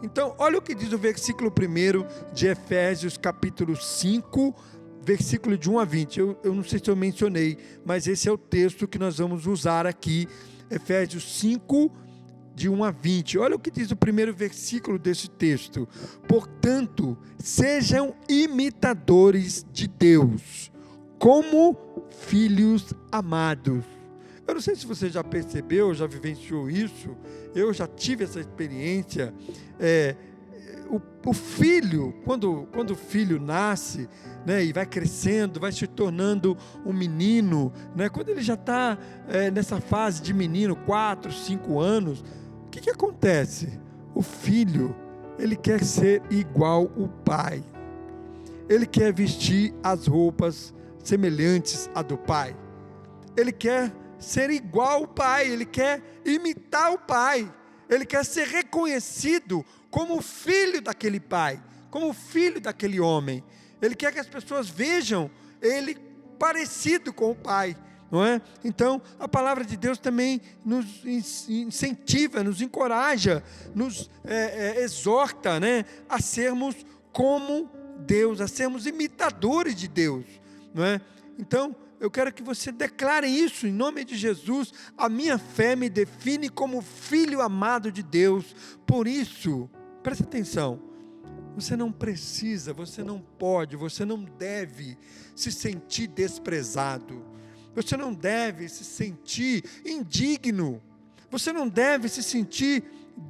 Então, olha o que diz o versículo 1 de Efésios capítulo 5, versículo de 1 a 20. Eu não sei se eu mencionei, mas esse é o texto que nós vamos usar aqui, Efésios 5, de 1 a 20. Olha o que diz o primeiro versículo desse texto. Portanto, sejam imitadores de Deus, como filhos amados. Eu não sei se você já percebeu, já vivenciou isso, eu já tive essa experiência. O filho, quando o filho nasce, né, e vai crescendo, vai se tornando um menino, né, quando ele já está nessa fase de menino, 4, 5 anos, o que acontece? O filho, ele quer ser igual o pai, ele quer vestir as roupas semelhantes à do Pai. Ele quer ser igual ao Pai, ele quer imitar o Pai, ele quer ser reconhecido como filho daquele Pai, como filho daquele homem. Ele quer que as pessoas vejam ele parecido com o Pai, não é? Então, a palavra de Deus também nos incentiva, nos encoraja, nos exorta, né, a sermos como Deus, a sermos imitadores de Deus, não é? Então, eu quero que você declare isso em nome de Jesus. A minha fé me define como filho amado de Deus. Por isso, preste atenção, você não precisa, você não pode, você não deve se sentir desprezado, você não deve se sentir indigno, você não deve se sentir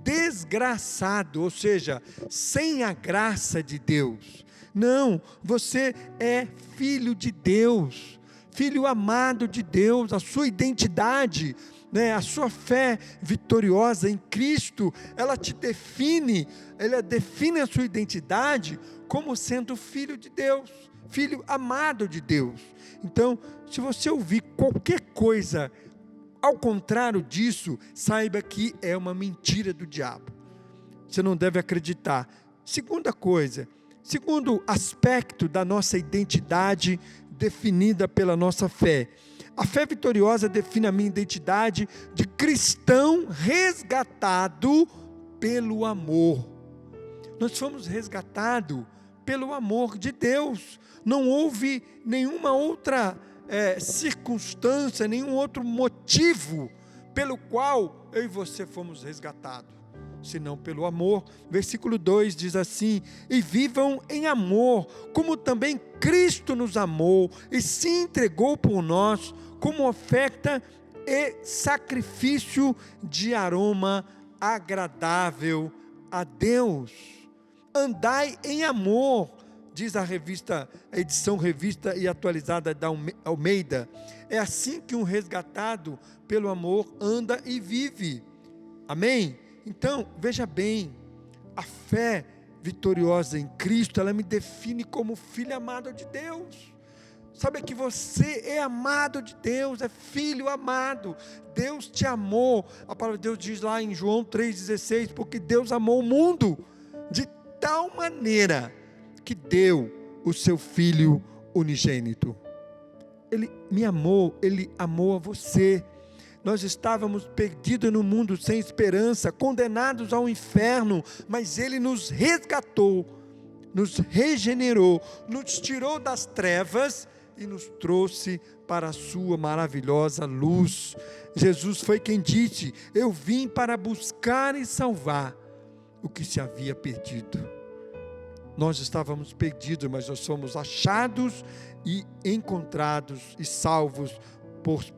desgraçado, ou seja, sem a graça de Deus. Não, você é filho de Deus, filho amado de Deus. A sua identidade, né, a sua fé vitoriosa em Cristo, ela te define, ela define a sua identidade como sendo filho de Deus, filho amado de Deus. Então, se você ouvir qualquer coisa ao contrário disso, saiba que é uma mentira do diabo. Você não deve acreditar. Segunda coisa, segundo aspecto da nossa identidade definida pela nossa fé. A fé vitoriosa define a minha identidade de cristão resgatado pelo amor. Nós fomos resgatados pelo amor de Deus. Não houve nenhuma outra circunstância, nenhum outro motivo pelo qual eu e você fomos resgatados, senão pelo amor. Versículo 2 diz assim: e vivam em amor, como também Cristo nos amou e se entregou por nós, como oferta e sacrifício de aroma agradável a Deus. Andai em amor, diz a edição revista e atualizada da Almeida. É assim que um resgatado pelo amor anda e vive. Amém? Então, veja bem, a fé vitoriosa em Cristo, ela me define como filho amado de Deus. Sabe que você é amado de Deus, é filho amado. Deus te amou. A palavra de Deus diz lá em João 3,16, porque Deus amou o mundo de tal maneira que deu o seu Filho unigênito. Ele me amou, Ele amou a você. Nós estávamos perdidos no mundo sem esperança, condenados ao inferno, mas Ele nos resgatou, nos regenerou, nos tirou das trevas e nos trouxe para a sua maravilhosa luz. Jesus foi quem disse: eu vim para buscar e salvar o que se havia perdido. Nós estávamos perdidos, mas nós somos achados e encontrados e salvos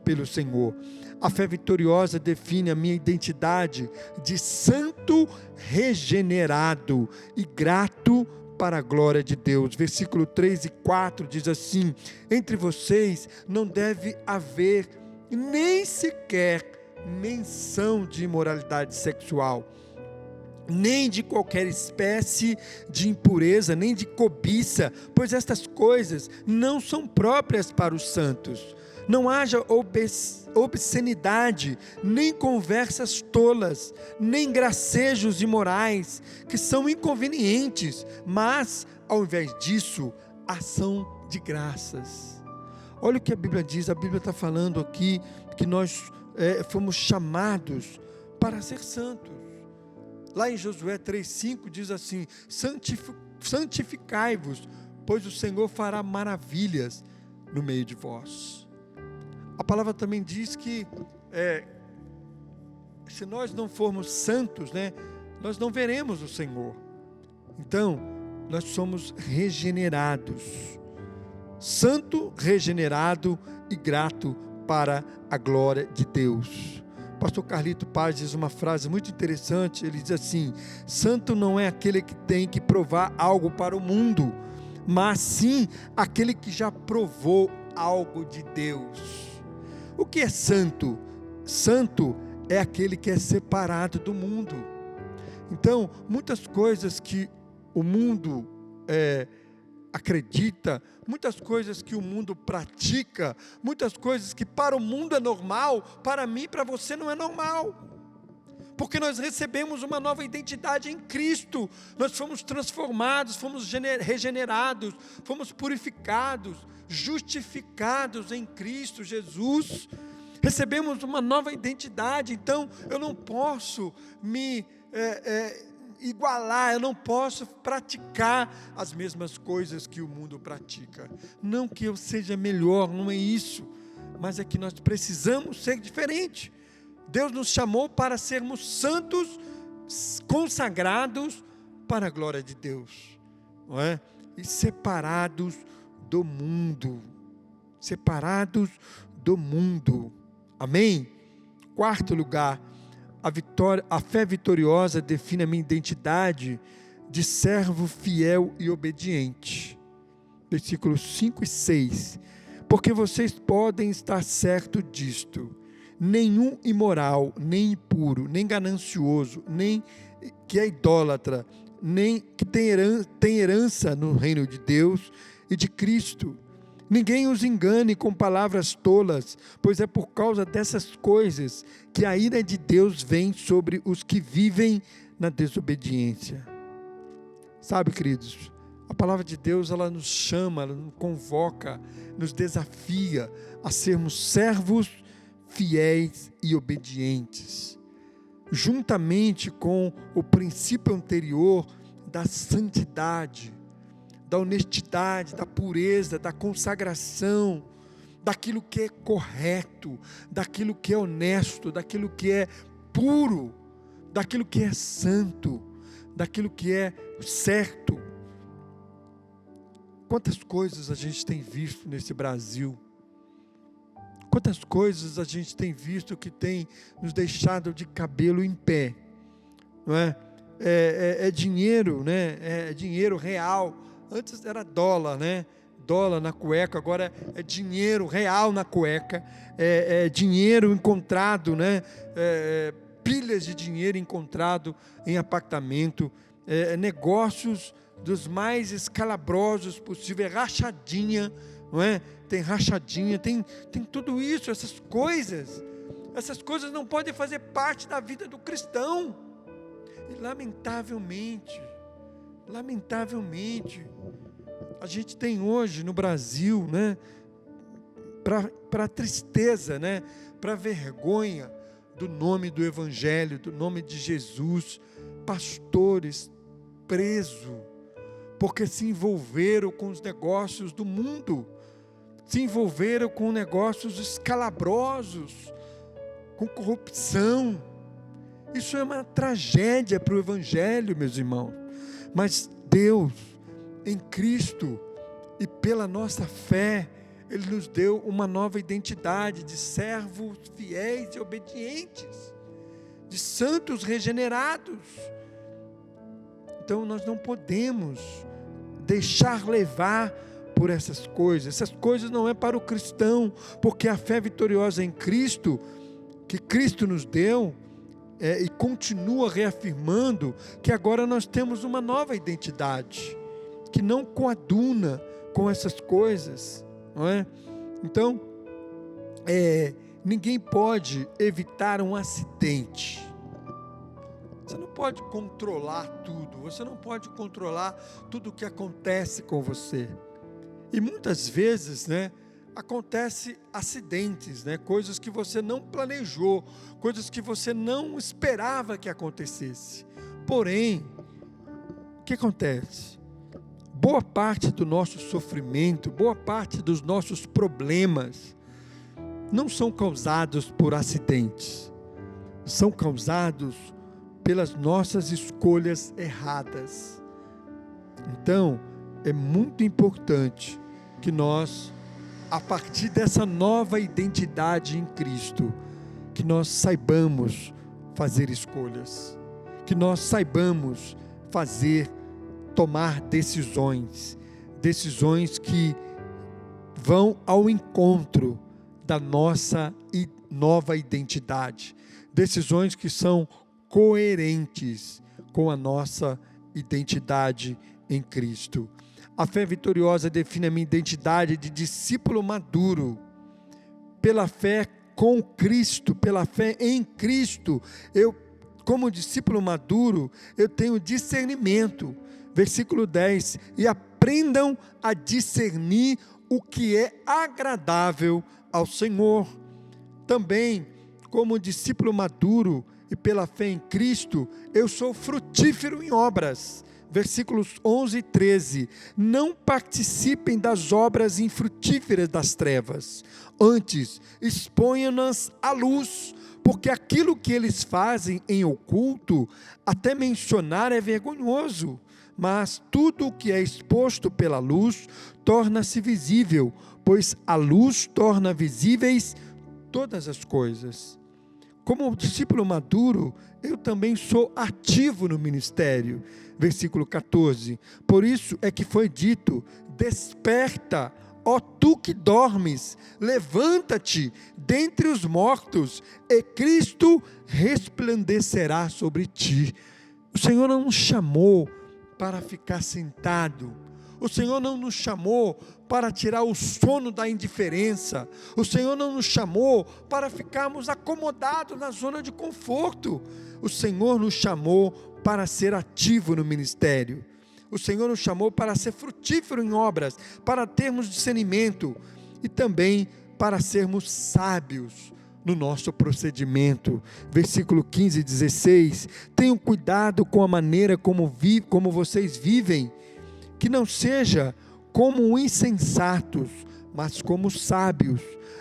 pelo Senhor. A fé vitoriosa define a minha identidade de santo regenerado e grato para a glória de Deus. Versículo 3 e 4 diz assim: entre vocês não deve haver nem sequer menção de imoralidade sexual, nem de qualquer espécie de impureza, nem de cobiça, pois estas coisas não são próprias para os santos. Não haja obscenidade, nem conversas tolas, nem gracejos imorais, que são inconvenientes, mas, ao invés disso, ação de graças. Olha o que a Bíblia diz. A Bíblia está falando aqui que nós fomos chamados para ser santos. Lá em Josué 3,5 diz assim: santificai-vos, pois o Senhor fará maravilhas no meio de vós. A palavra também diz que se nós não formos santos, né, nós não veremos o Senhor. Então, nós somos regenerados, santo, regenerado e grato para a glória de Deus. Pastor Carlito Paz diz uma frase muito interessante. Ele diz assim: santo não é aquele que tem que provar algo para o mundo, mas sim aquele que já provou algo de Deus. O que é santo? Santo é aquele que é separado do mundo. Então, muitas coisas que o mundo acredita, muitas coisas que o mundo pratica, muitas coisas que para o mundo é normal, para mim e para você não é normal. Porque nós recebemos uma nova identidade em Cristo, nós fomos transformados, fomos regenerados, fomos purificados, justificados em Cristo Jesus, recebemos uma nova identidade. Então eu não posso me igualar, eu não posso praticar as mesmas coisas que o mundo pratica. Não que eu seja melhor, não é isso, mas é que nós precisamos ser diferentes. Deus nos chamou para sermos santos, consagrados para a glória de Deus, não é? E separados do mundo, separados do mundo, amém? Quarto lugar, a fé vitoriosa define a minha identidade de servo fiel e obediente, versículos 5 e 6, porque vocês podem estar certos disto, nenhum imoral, nem impuro, nem ganancioso, nem que é idólatra, nem que tem herança no reino de Deus e de Cristo. Ninguém os engane com palavras tolas, pois é por causa dessas coisas que a ira de Deus vem sobre os que vivem na desobediência. Sabe, queridos, a palavra de Deus, ela nos chama, ela nos convoca, nos desafia a sermos servos fiéis e obedientes, juntamente com o princípio anterior da santidade, da honestidade, da pureza, da consagração, daquilo que é correto, daquilo que é honesto, daquilo que é puro, daquilo que é santo, daquilo que é certo. Quantas coisas a gente tem visto nesse Brasil, quantas coisas a gente tem visto que tem nos deixado de cabelo em pé, não é? É dinheiro, né? É dinheiro real. Antes era dólar, né? Dólar na cueca, agora é dinheiro real na cueca, é dinheiro encontrado, né? Pilhas de dinheiro encontrado em apartamento, negócios dos mais escalabrosos possível, rachadinha, não é? Tem rachadinha, tem tudo isso, essas coisas não podem fazer parte da vida do cristão. E lamentavelmente, a gente tem hoje no Brasil, né, para tristeza, né, para vergonha do nome do Evangelho, do nome de Jesus, pastores presos, porque se envolveram com os negócios do mundo, se envolveram com negócios escalabrosos, com corrupção. Isso é uma tragédia para o Evangelho, meus irmãos. Mas Deus, em Cristo e pela nossa fé, Ele nos deu uma nova identidade de servos fiéis e obedientes, de santos regenerados. Então nós não podemos deixar levar por essas coisas não é para o cristão, porque a fé vitoriosa em Cristo, que Cristo nos deu, e continua reafirmando que agora nós temos uma nova identidade, que não coaduna com essas coisas, não é? Então, ninguém pode evitar um acidente. Você não pode controlar tudo, você não pode controlar tudo o que acontece com você. E muitas vezes, né, acontece acidentes, né, coisas que você não planejou, coisas que você não esperava que acontecesse. Porém, o que acontece? Boa parte do nosso sofrimento, boa parte dos nossos problemas não são causados por acidentes, são causados pelas nossas escolhas erradas. Então, é muito importante que nós, a partir dessa nova identidade em Cristo, que nós saibamos fazer escolhas, que nós saibamos tomar decisões que vão ao encontro da nossa nova identidade, decisões que são coerentes com a nossa identidade em Cristo. A fé vitoriosa define a minha identidade de discípulo maduro. Pela fé com Cristo, pela fé em Cristo, eu, como discípulo maduro, eu tenho discernimento. Versículo 10, e aprendam a discernir o que é agradável ao Senhor. Também, como discípulo maduro e pela fé em Cristo, eu sou frutífero em obras. Versículos 11 e 13, não participem das obras infrutíferas das trevas, antes exponham-nas à luz, porque aquilo que eles fazem em oculto, até mencionar é vergonhoso, mas tudo o que é exposto pela luz, torna-se visível, pois a luz torna visíveis todas as coisas. Como discípulo maduro, eu também sou ativo no ministério. Versículo 14, por isso é que foi dito, desperta, ó tu que dormes, levanta-te dentre os mortos, e Cristo resplandecerá sobre ti. O Senhor não nos chamou para ficar sentado, o Senhor não nos chamou para tirar o sono da indiferença, o Senhor não nos chamou para ficarmos acomodados na zona de conforto, o Senhor nos chamou para ser ativo no ministério, o Senhor nos chamou para ser frutífero em obras, para termos discernimento e também para sermos sábios no nosso procedimento. Versículo 15 e 16, tenham cuidado com a maneira como vocês vivem, que não seja como insensatos, mas como sábios,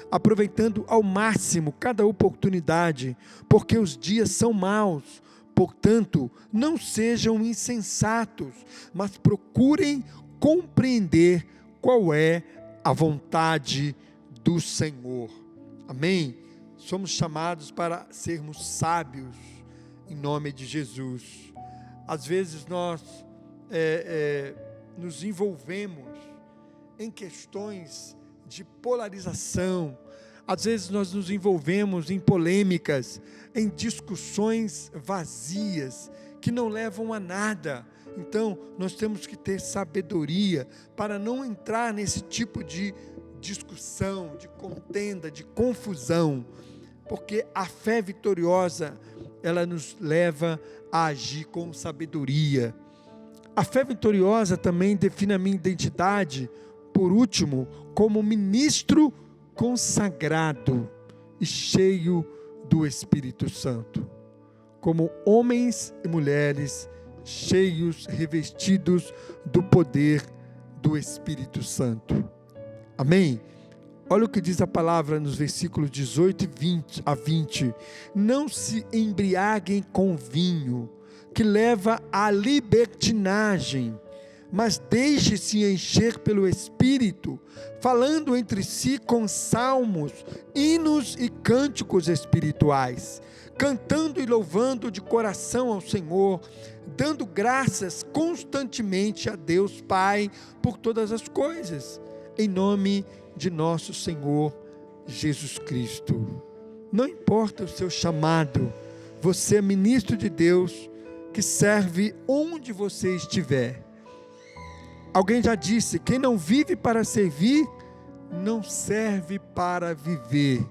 aproveitando ao máximo cada oportunidade, porque os dias são maus. Portanto, não sejam insensatos, mas procurem compreender qual é a vontade do Senhor. Amém? Somos chamados para sermos sábios em nome de Jesus. Às vezes nós nos envolvemos em questões de polarização, às vezes nós nos envolvemos em polêmicas, em discussões vazias, que não levam a nada. Então, nós temos que ter sabedoria para não entrar nesse tipo de discussão, de contenda, de confusão, porque a fé vitoriosa, ela nos leva a agir com sabedoria. A fé vitoriosa também define a minha identidade, por último, como ministro consagrado e cheio do Espírito Santo, como homens e mulheres cheios, revestidos do poder do Espírito Santo. Amém? Olha o que diz a palavra nos versículos 18 a 20. Não se embriaguem com vinho, que leva à libertinagem, mas deixe-se encher pelo Espírito, falando entre si com salmos, hinos e cânticos espirituais, cantando e louvando de coração ao Senhor, dando graças constantemente a Deus Pai por todas as coisas, em nome de nosso Senhor Jesus Cristo. Não importa o seu chamado, você é ministro de Deus que serve onde você estiver. Alguém já disse, quem não vive para servir, não serve para viver.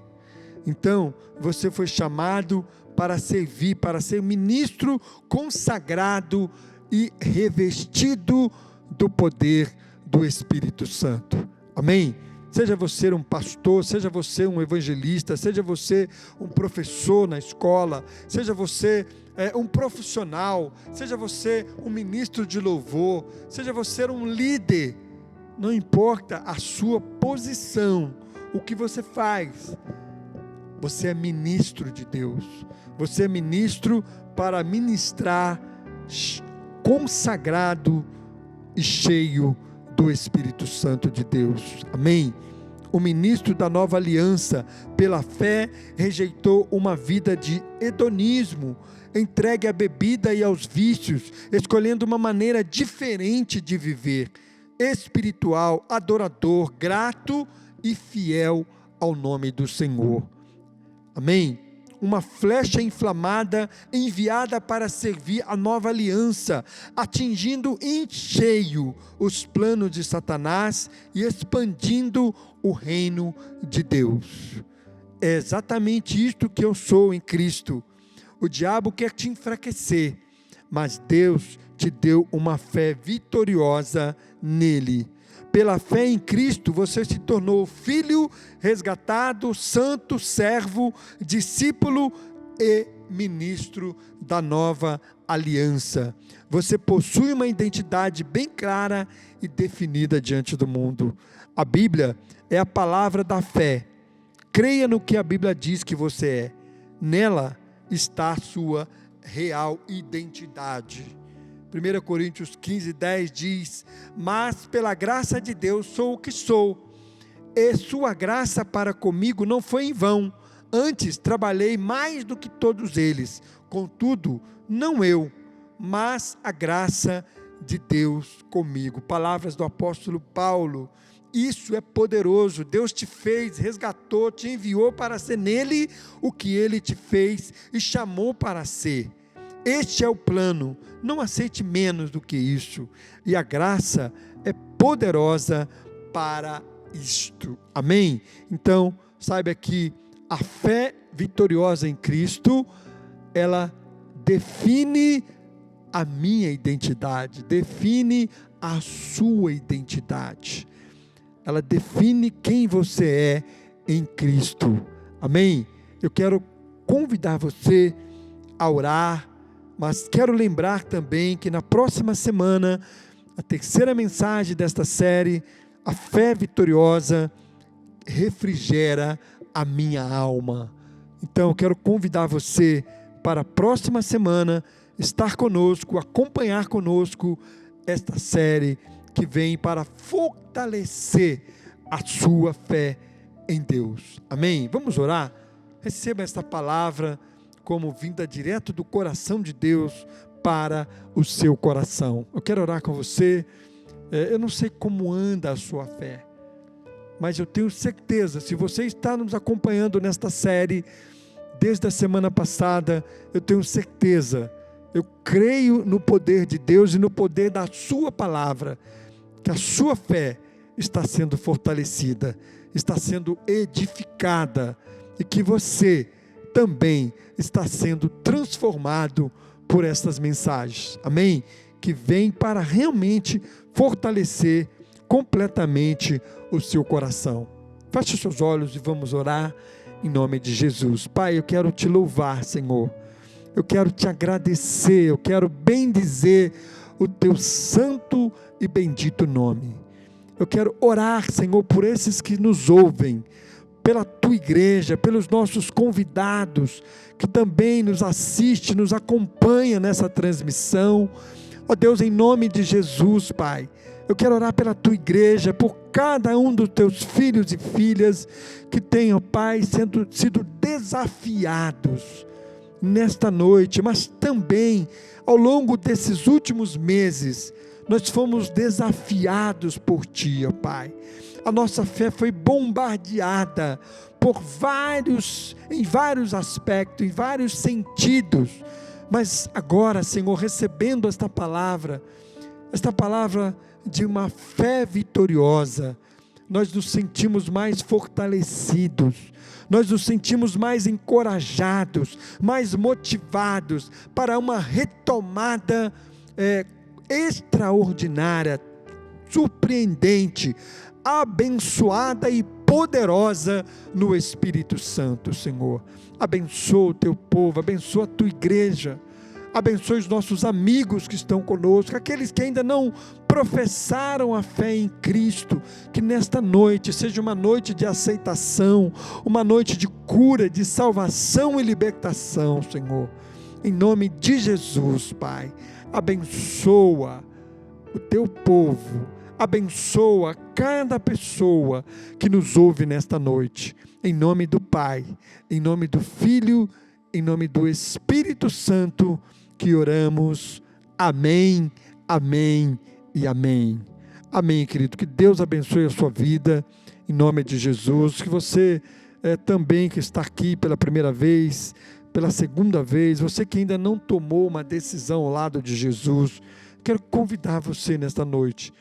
Então, você foi chamado para servir, para ser ministro consagrado e revestido do poder do Espírito Santo. Amém? Seja você um pastor, seja você um evangelista, seja você um professor na escola, seja você um profissional, seja você um ministro de louvor, seja você um líder, não importa a sua posição, o que você faz, você é ministro de Deus, você é ministro para ministrar consagrado e cheio do Espírito Santo de Deus. Amém? O ministro da nova aliança, pela fé, rejeitou uma vida de hedonismo, entregue à bebida e aos vícios, escolhendo uma maneira diferente de viver, espiritual, adorador, grato e fiel ao nome do Senhor. Amém? uma flecha inflamada enviada para servir a nova aliança, atingindo em cheio os planos de Satanás e expandindo o reino de Deus. É exatamente isto que eu sou em Cristo. O diabo quer te enfraquecer, mas Deus te deu uma fé vitoriosa nele. Pela fé em Cristo, você se tornou filho resgatado, santo, servo, discípulo e ministro da nova aliança. Você possui uma identidade bem clara e definida diante do mundo. A Bíblia é a palavra da fé. Creia no que a Bíblia diz que você é. Nela está a sua real identidade. 1 Coríntios 15:10 diz: mas pela graça de Deus sou o que sou, e sua graça para comigo não foi em vão, antes trabalhei mais do que todos eles, contudo, não eu, mas a graça de Deus comigo. Palavras do apóstolo Paulo. Isso é poderoso. Deus te fez, resgatou, te enviou para ser nele o que ele te fez e chamou para ser. Este é o plano, não aceite menos do que isso, e a graça é poderosa para isto, amém? Então, saiba que a fé vitoriosa em Cristo, ela define a minha identidade, define a sua identidade, ela define quem você é em Cristo, amém? Eu quero convidar você a orar, mas quero lembrar também que na próxima semana, a terceira mensagem desta série, a fé vitoriosa refrigera a minha alma. Então eu quero convidar você para a próxima semana estar conosco, acompanhar conosco esta série que vem para fortalecer a sua fé em Deus. Amém? Vamos orar? Receba esta palavra como vinda direto do coração de Deus para o seu coração. Eu quero orar com você. Eu não sei como anda a sua fé, mas eu tenho certeza, se você está nos acompanhando nesta série, desde a semana passada, eu tenho certeza, eu creio no poder de Deus e no poder da sua palavra, que a sua fé está sendo fortalecida, está sendo edificada, e que você também está sendo transformado por estas mensagens, amém? Que vem para realmente fortalecer completamente o seu coração. Feche os seus olhos e vamos orar em nome de Jesus. Pai, eu quero te louvar, Senhor, eu quero te agradecer, eu quero bendizer o teu santo e bendito nome. Eu quero orar, Senhor, por esses que nos ouvem, pela tua igreja, pelos nossos convidados, que também nos assiste, nos acompanha nessa transmissão. Ó Deus, em nome de Jesus, Pai, eu quero orar pela tua igreja, por cada um dos teus filhos e filhas, que tenham, Pai, sido desafiados nesta noite, mas também ao longo desses últimos meses, nós fomos desafiados por Ti, ó Pai. A nossa fé foi bombardeada em vários aspectos, em vários sentidos, mas agora, Senhor, recebendo esta palavra de uma fé vitoriosa, nós nos sentimos mais fortalecidos, nós nos sentimos mais encorajados, mais motivados para uma retomada extraordinária, surpreendente, abençoada e poderosa no Espírito Santo, Senhor. Abençoa o teu povo, abençoa a tua igreja, abençoa os nossos amigos que estão conosco, aqueles que ainda não professaram a fé em Cristo, que nesta noite seja uma noite de aceitação, uma noite de cura, de salvação e libertação, Senhor. Em nome de Jesus, Pai, abençoa o teu povo, abençoa cada pessoa que nos ouve nesta noite, em nome do Pai, em nome do Filho, em nome do Espírito Santo, que oramos, amém, amém e amém. Amém, querido, que Deus abençoe a sua vida, em nome de Jesus, que você também que está aqui pela primeira vez, pela segunda vez, você que ainda não tomou uma decisão ao lado de Jesus, quero convidar você nesta noite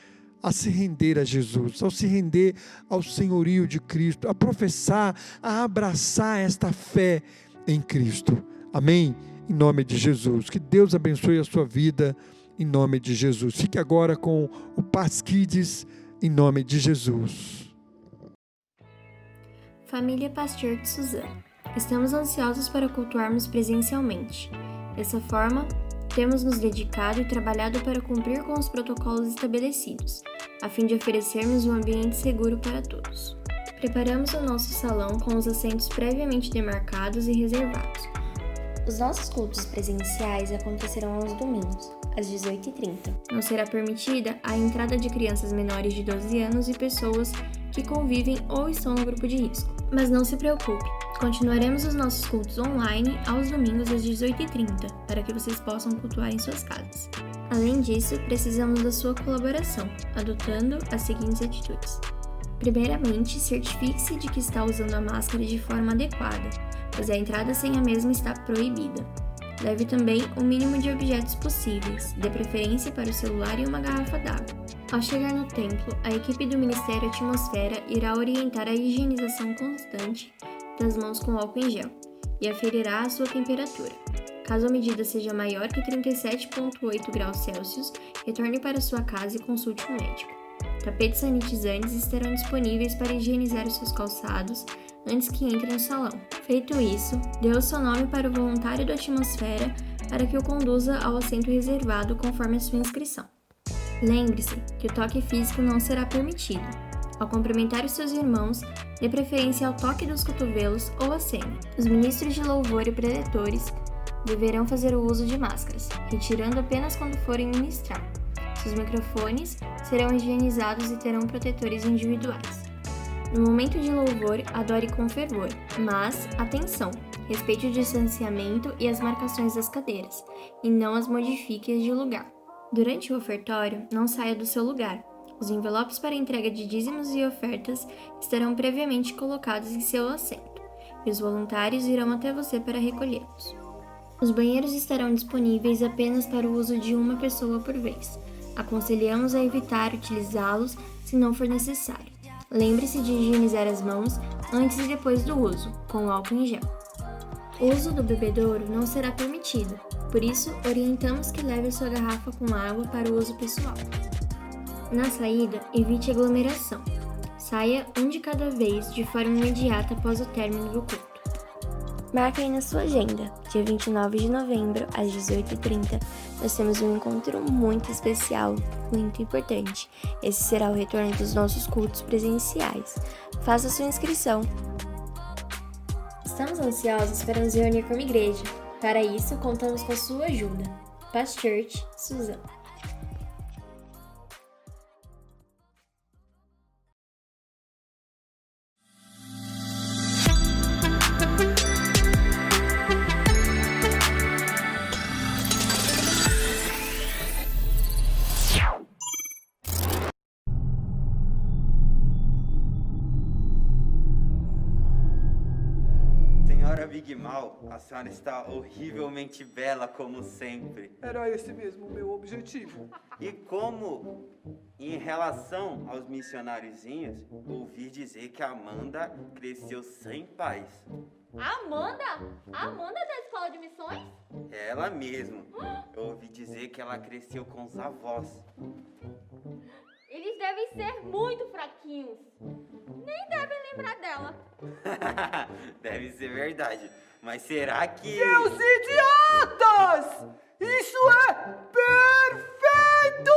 a se render a Jesus, ao se render ao senhorio de Cristo, a professar, a abraçar esta fé em Cristo. Amém? Em nome de Jesus. Que Deus abençoe a sua vida, em nome de Jesus. Fique agora com o Paz Kids, em nome de Jesus. Família Pastor de Suzano, estamos ansiosos para cultuarmos presencialmente. Dessa forma, temos nos dedicado e trabalhado para cumprir com os protocolos estabelecidos, a fim de oferecermos um ambiente seguro para todos. Preparamos o nosso salão com os assentos previamente demarcados e reservados. Os nossos cultos presenciais acontecerão aos domingos, às 18h30. Não será permitida a entrada de crianças menores de 12 anos e pessoas que convivem ou estão no grupo de risco. Mas não se preocupe, continuaremos os nossos cultos online aos domingos às 18h30, para que vocês possam cultuar em suas casas. Além disso, precisamos da sua colaboração, adotando as seguintes atitudes. Primeiramente, certifique-se de que está usando a máscara de forma adequada, pois a entrada sem a mesma está proibida. Leve também o mínimo de objetos possíveis, de preferência para o celular e uma garrafa d'água. Ao chegar no templo, a equipe do Ministério Atmosfera irá orientar a higienização constante das mãos com álcool em gel e aferirá a sua temperatura. Caso a medida seja maior que 37,8 graus Celsius, retorne para sua casa e consulte um médico. Tapetes sanitizantes estarão disponíveis para higienizar os seus calçados antes que entre no salão. Feito isso, dê o seu nome para o voluntário da Atmosfera para que o conduza ao assento reservado conforme a sua inscrição. Lembre-se que o toque físico não será permitido. Ao cumprimentar os seus irmãos, dê preferência ao toque dos cotovelos ou acene. Os ministros de louvor e preletores deverão fazer o uso de máscaras, retirando apenas quando forem ministrar. Seus microfones serão higienizados e terão protetores individuais. No momento de louvor, adore com fervor, mas, atenção, respeite o distanciamento e as marcações das cadeiras, e não as modifique de lugar. Durante o ofertório, não saia do seu lugar. Os envelopes para entrega de dízimos e ofertas estarão previamente colocados em seu assento, e os voluntários irão até você para recolhê-los. Os banheiros estarão disponíveis apenas para o uso de uma pessoa por vez. Aconselhamos a evitar utilizá-los se não for necessário. Lembre-se de higienizar as mãos antes e depois do uso, com álcool em gel. O uso do bebedouro não será permitido, por isso orientamos que leve a sua garrafa com água para o uso pessoal. Na saída, evite aglomeração. Saia um de cada vez de forma imediata após o término do culto. Marque aí na sua agenda, dia 29 de novembro, às 18h30, nós temos um encontro muito especial, muito importante. Esse será o retorno dos nossos cultos presenciais. Faça sua inscrição. Estamos ansiosos para nos reunir como igreja. Para isso, contamos com a sua ajuda. Paz Church, Suzano. Senhora Big Mal, a senhora está horrivelmente bela como sempre. Era esse mesmo o meu objetivo. E como, em relação aos missionáriozinhos, ouvi dizer que a Amanda cresceu sem pais. Amanda? A Amanda da escola de missões? Ela mesmo. Eu ouvi dizer que ela cresceu com os avós. Eles devem ser muito fraquinhos. Nem devem lembrar dela. Deve ser verdade. Mas será que... Seus idiotas! Isso é perfeito!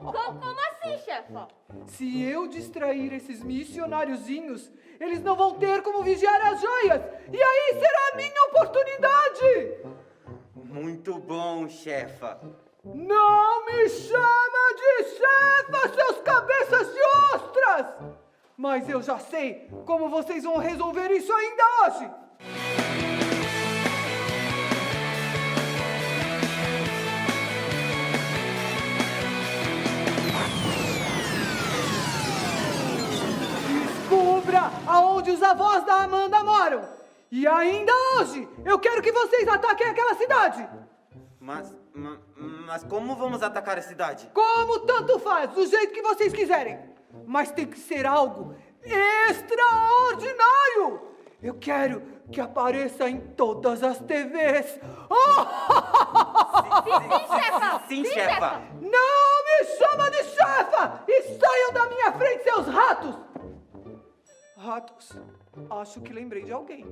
Como assim, chefa? Se eu distrair esses missionáriozinhos, eles não vão ter como vigiar as joias. E aí será a minha oportunidade. Muito bom, chefa. Não me chama de chefa, seus cabeças de ostras! Mas eu já sei como vocês vão resolver isso ainda hoje! avós da Amanda moram. E ainda hoje, eu quero que vocês ataquem aquela cidade. Mas como vamos atacar a cidade? Como tanto faz, do jeito que vocês quiserem. Mas tem que ser algo extraordinário. Eu quero que apareça em todas as TVs. Sim, chefa. Não me chama de chefa! E saiam da minha frente, seus ratos! Ratos? Acho que lembrei de alguém.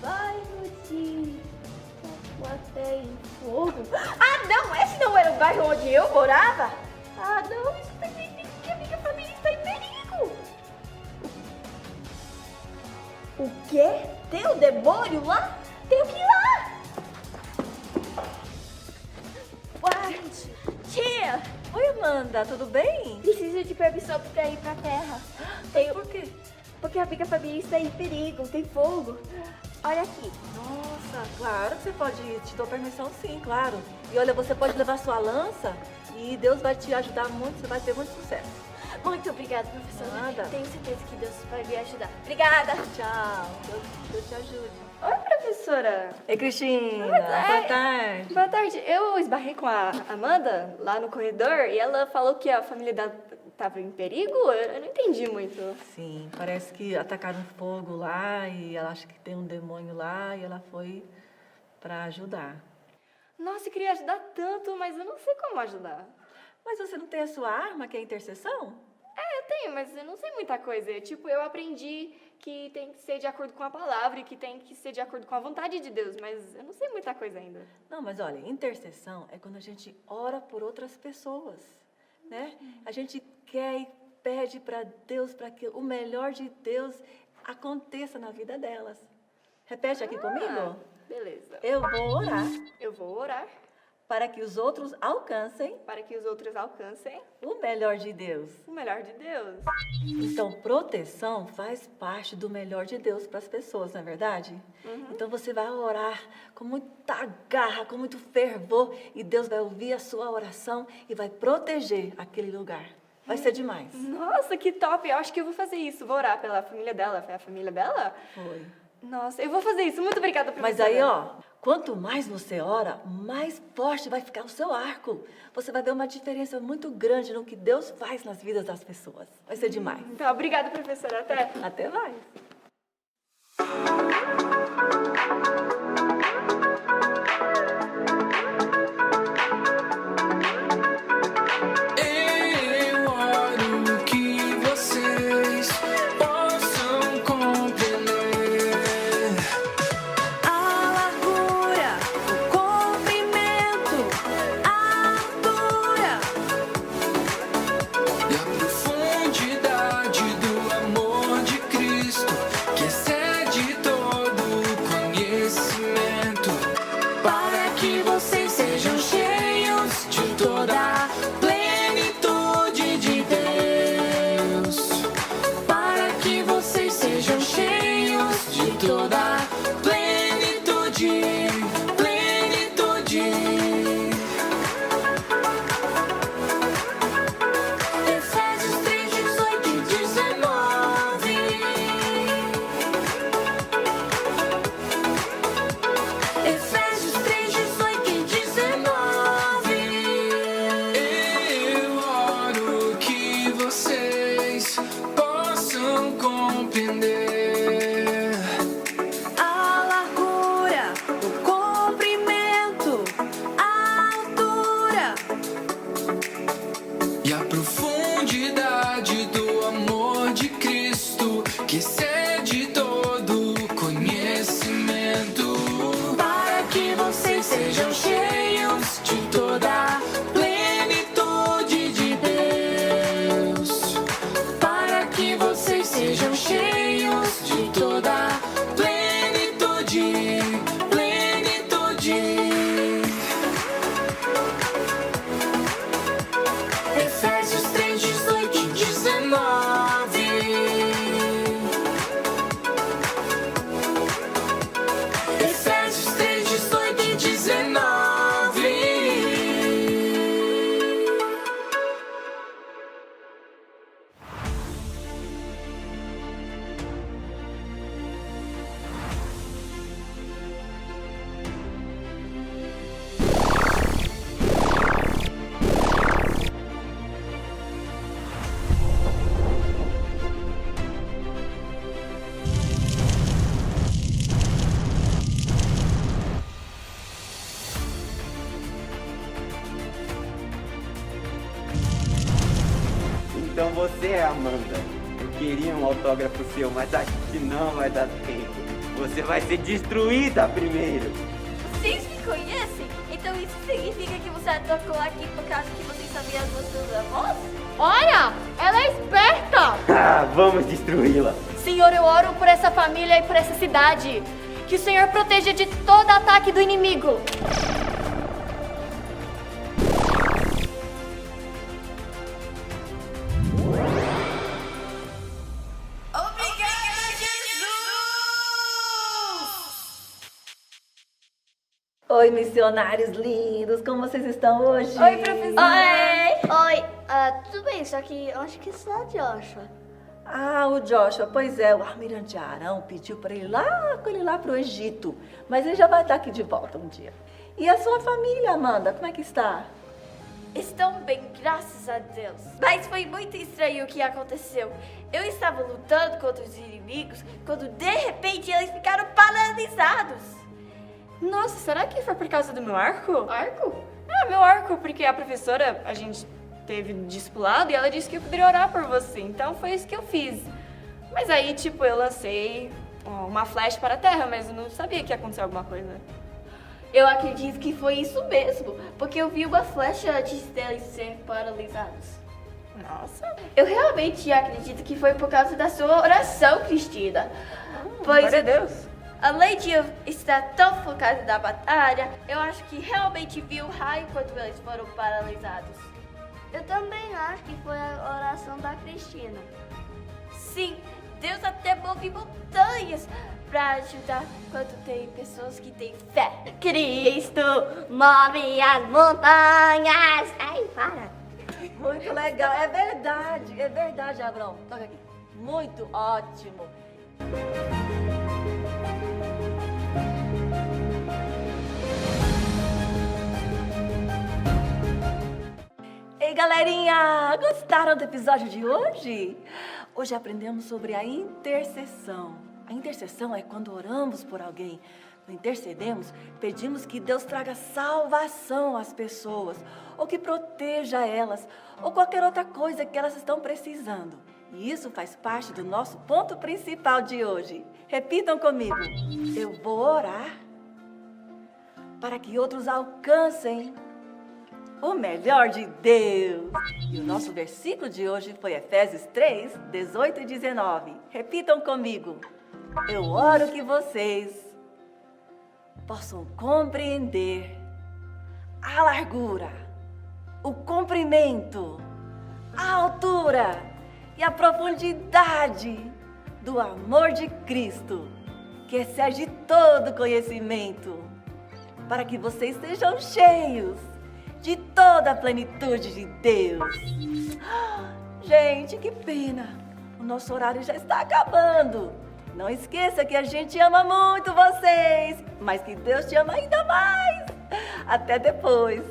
Bairro de Tatuapé em Fogo. Ah, não! Esse não era o bairro onde eu morava? Ah, não! Isso significa que a minha família está em perigo! O quê? Tem um demônio lá? Tenho que ir lá! Uai! Tia! Oi, Amanda, tudo bem? Preciso de permissão para ir pra terra. Por quê? Porque a minha família está em perigo, tem fogo. Olha aqui. Nossa, claro que você pode ir. Te dou permissão sim, claro. E olha, você pode levar sua lança e Deus vai te ajudar muito, você vai ter muito sucesso. Muito obrigada, professora. Nada. Tenho certeza que Deus vai me ajudar. Obrigada. Tchau. Deus te ajude. Oi, professora. Ei, Cristina. Boa tarde. Boa tarde. Eu esbarrei com a Amanda lá no corredor e ela falou que a família dela estava em perigo. Eu não entendi muito. Sim, parece que atacaram fogo lá e ela acha que tem um demônio lá e ela foi pra ajudar. Nossa, eu queria ajudar tanto, mas eu não sei como ajudar. Mas você não tem a sua arma, que é a intercessão? É, eu tenho, mas eu não sei muita coisa. Tipo, eu aprendi que tem que ser de acordo com a palavra e que tem que ser de acordo com a vontade de Deus, mas eu não sei muita coisa ainda. Não, mas olha, intercessão é quando a gente ora por outras pessoas, né? A gente quer e pede para Deus, para que o melhor de Deus aconteça na vida delas. Repete aqui comigo. Beleza. Eu vou orar. Eu vou orar. Para que os outros alcancem. Para que os outros alcancem. O melhor de Deus. O melhor de Deus. Então, proteção faz parte do melhor de Deus para as pessoas, não é verdade? Então, você vai orar com muita garra, com muito fervor, e Deus vai ouvir a sua oração e vai proteger aquele lugar. Vai ser demais. Nossa, que top! Eu acho que eu vou fazer isso. Vou orar pela família dela. Foi a família dela? Foi. Nossa, eu vou fazer isso. Muito obrigada, professora. Mas aí, ó, quanto mais você ora, mais forte vai ficar o seu arco. Você vai ver uma diferença muito grande no que Deus faz nas vidas das pessoas. Vai ser demais. Então, obrigada, professora. Até. Até mais. você, Amanda. Eu queria um autógrafo seu, mas acho que não vai dar tempo. Você vai ser destruída primeiro. Vocês me conhecem? Então isso significa que você tocou aqui por causa que você sabia as músicas da voz? Olha, ela é esperta! Ah, vamos destruí-la. Senhor, eu oro por essa família e por essa cidade. Que o Senhor proteja de todo ataque do inimigo. Oi, missionários lindos, como vocês estão hoje? Oi, professora. Oi, tudo bem, só que eu acho que isso é o Joshua. Ah, o Joshua, pois é, o almirante Arão pediu para ele lá, com ele lá pro Egito, mas ele já vai estar aqui de volta um dia. E a sua família, Amanda, como é que está? Estão bem, graças a Deus. Mas foi muito estranho o que aconteceu. Eu estava lutando contra os inimigos, quando de repente eles ficaram paralisados. Nossa, será que foi por causa do meu arco? Arco? Ah, meu arco, porque a professora, a gente teve discipulado e ela disse que eu poderia orar por você, então foi isso que eu fiz. Mas aí, tipo, eu lancei uma flecha para a terra, mas eu não sabia que ia acontecer alguma coisa. Eu acredito que foi isso mesmo, porque eu vi uma flecha antes deles serem paralisados. Nossa. Eu realmente acredito que foi por causa da sua oração, Cristina. Glória a Deus. Além de eu estar tão focada na batalha, eu acho que realmente vi o raio quando eles foram paralisados. Eu também acho que foi a oração da Cristina. Sim, Deus até move montanhas para ajudar quando tem pessoas que têm fé. Cristo move as montanhas. Ai, para. Muito legal, é verdade, Abrão. Toca aqui. Muito ótimo. Ei, galerinha, gostaram do episódio de hoje? Hoje aprendemos sobre a intercessão. A intercessão é quando oramos por alguém. Quando intercedemos, pedimos que Deus traga salvação às pessoas, ou que proteja elas, ou qualquer outra coisa que elas estão precisando. E isso faz parte do nosso ponto principal de hoje. Repitam comigo. Eu vou orar para que outros alcancem o melhor de Deus. E o nosso versículo de hoje foi Efésios 3, 18 e 19. Repitam comigo. Eu oro que vocês possam compreender a largura, o comprimento, a altura e a profundidade do amor de Cristo, que excede todo conhecimento, para que vocês sejam cheios de toda a plenitude de Deus. Gente, que pena! O nosso horário já está acabando. Não esqueça que a gente ama muito vocês, mas que Deus te ama ainda mais. Até depois.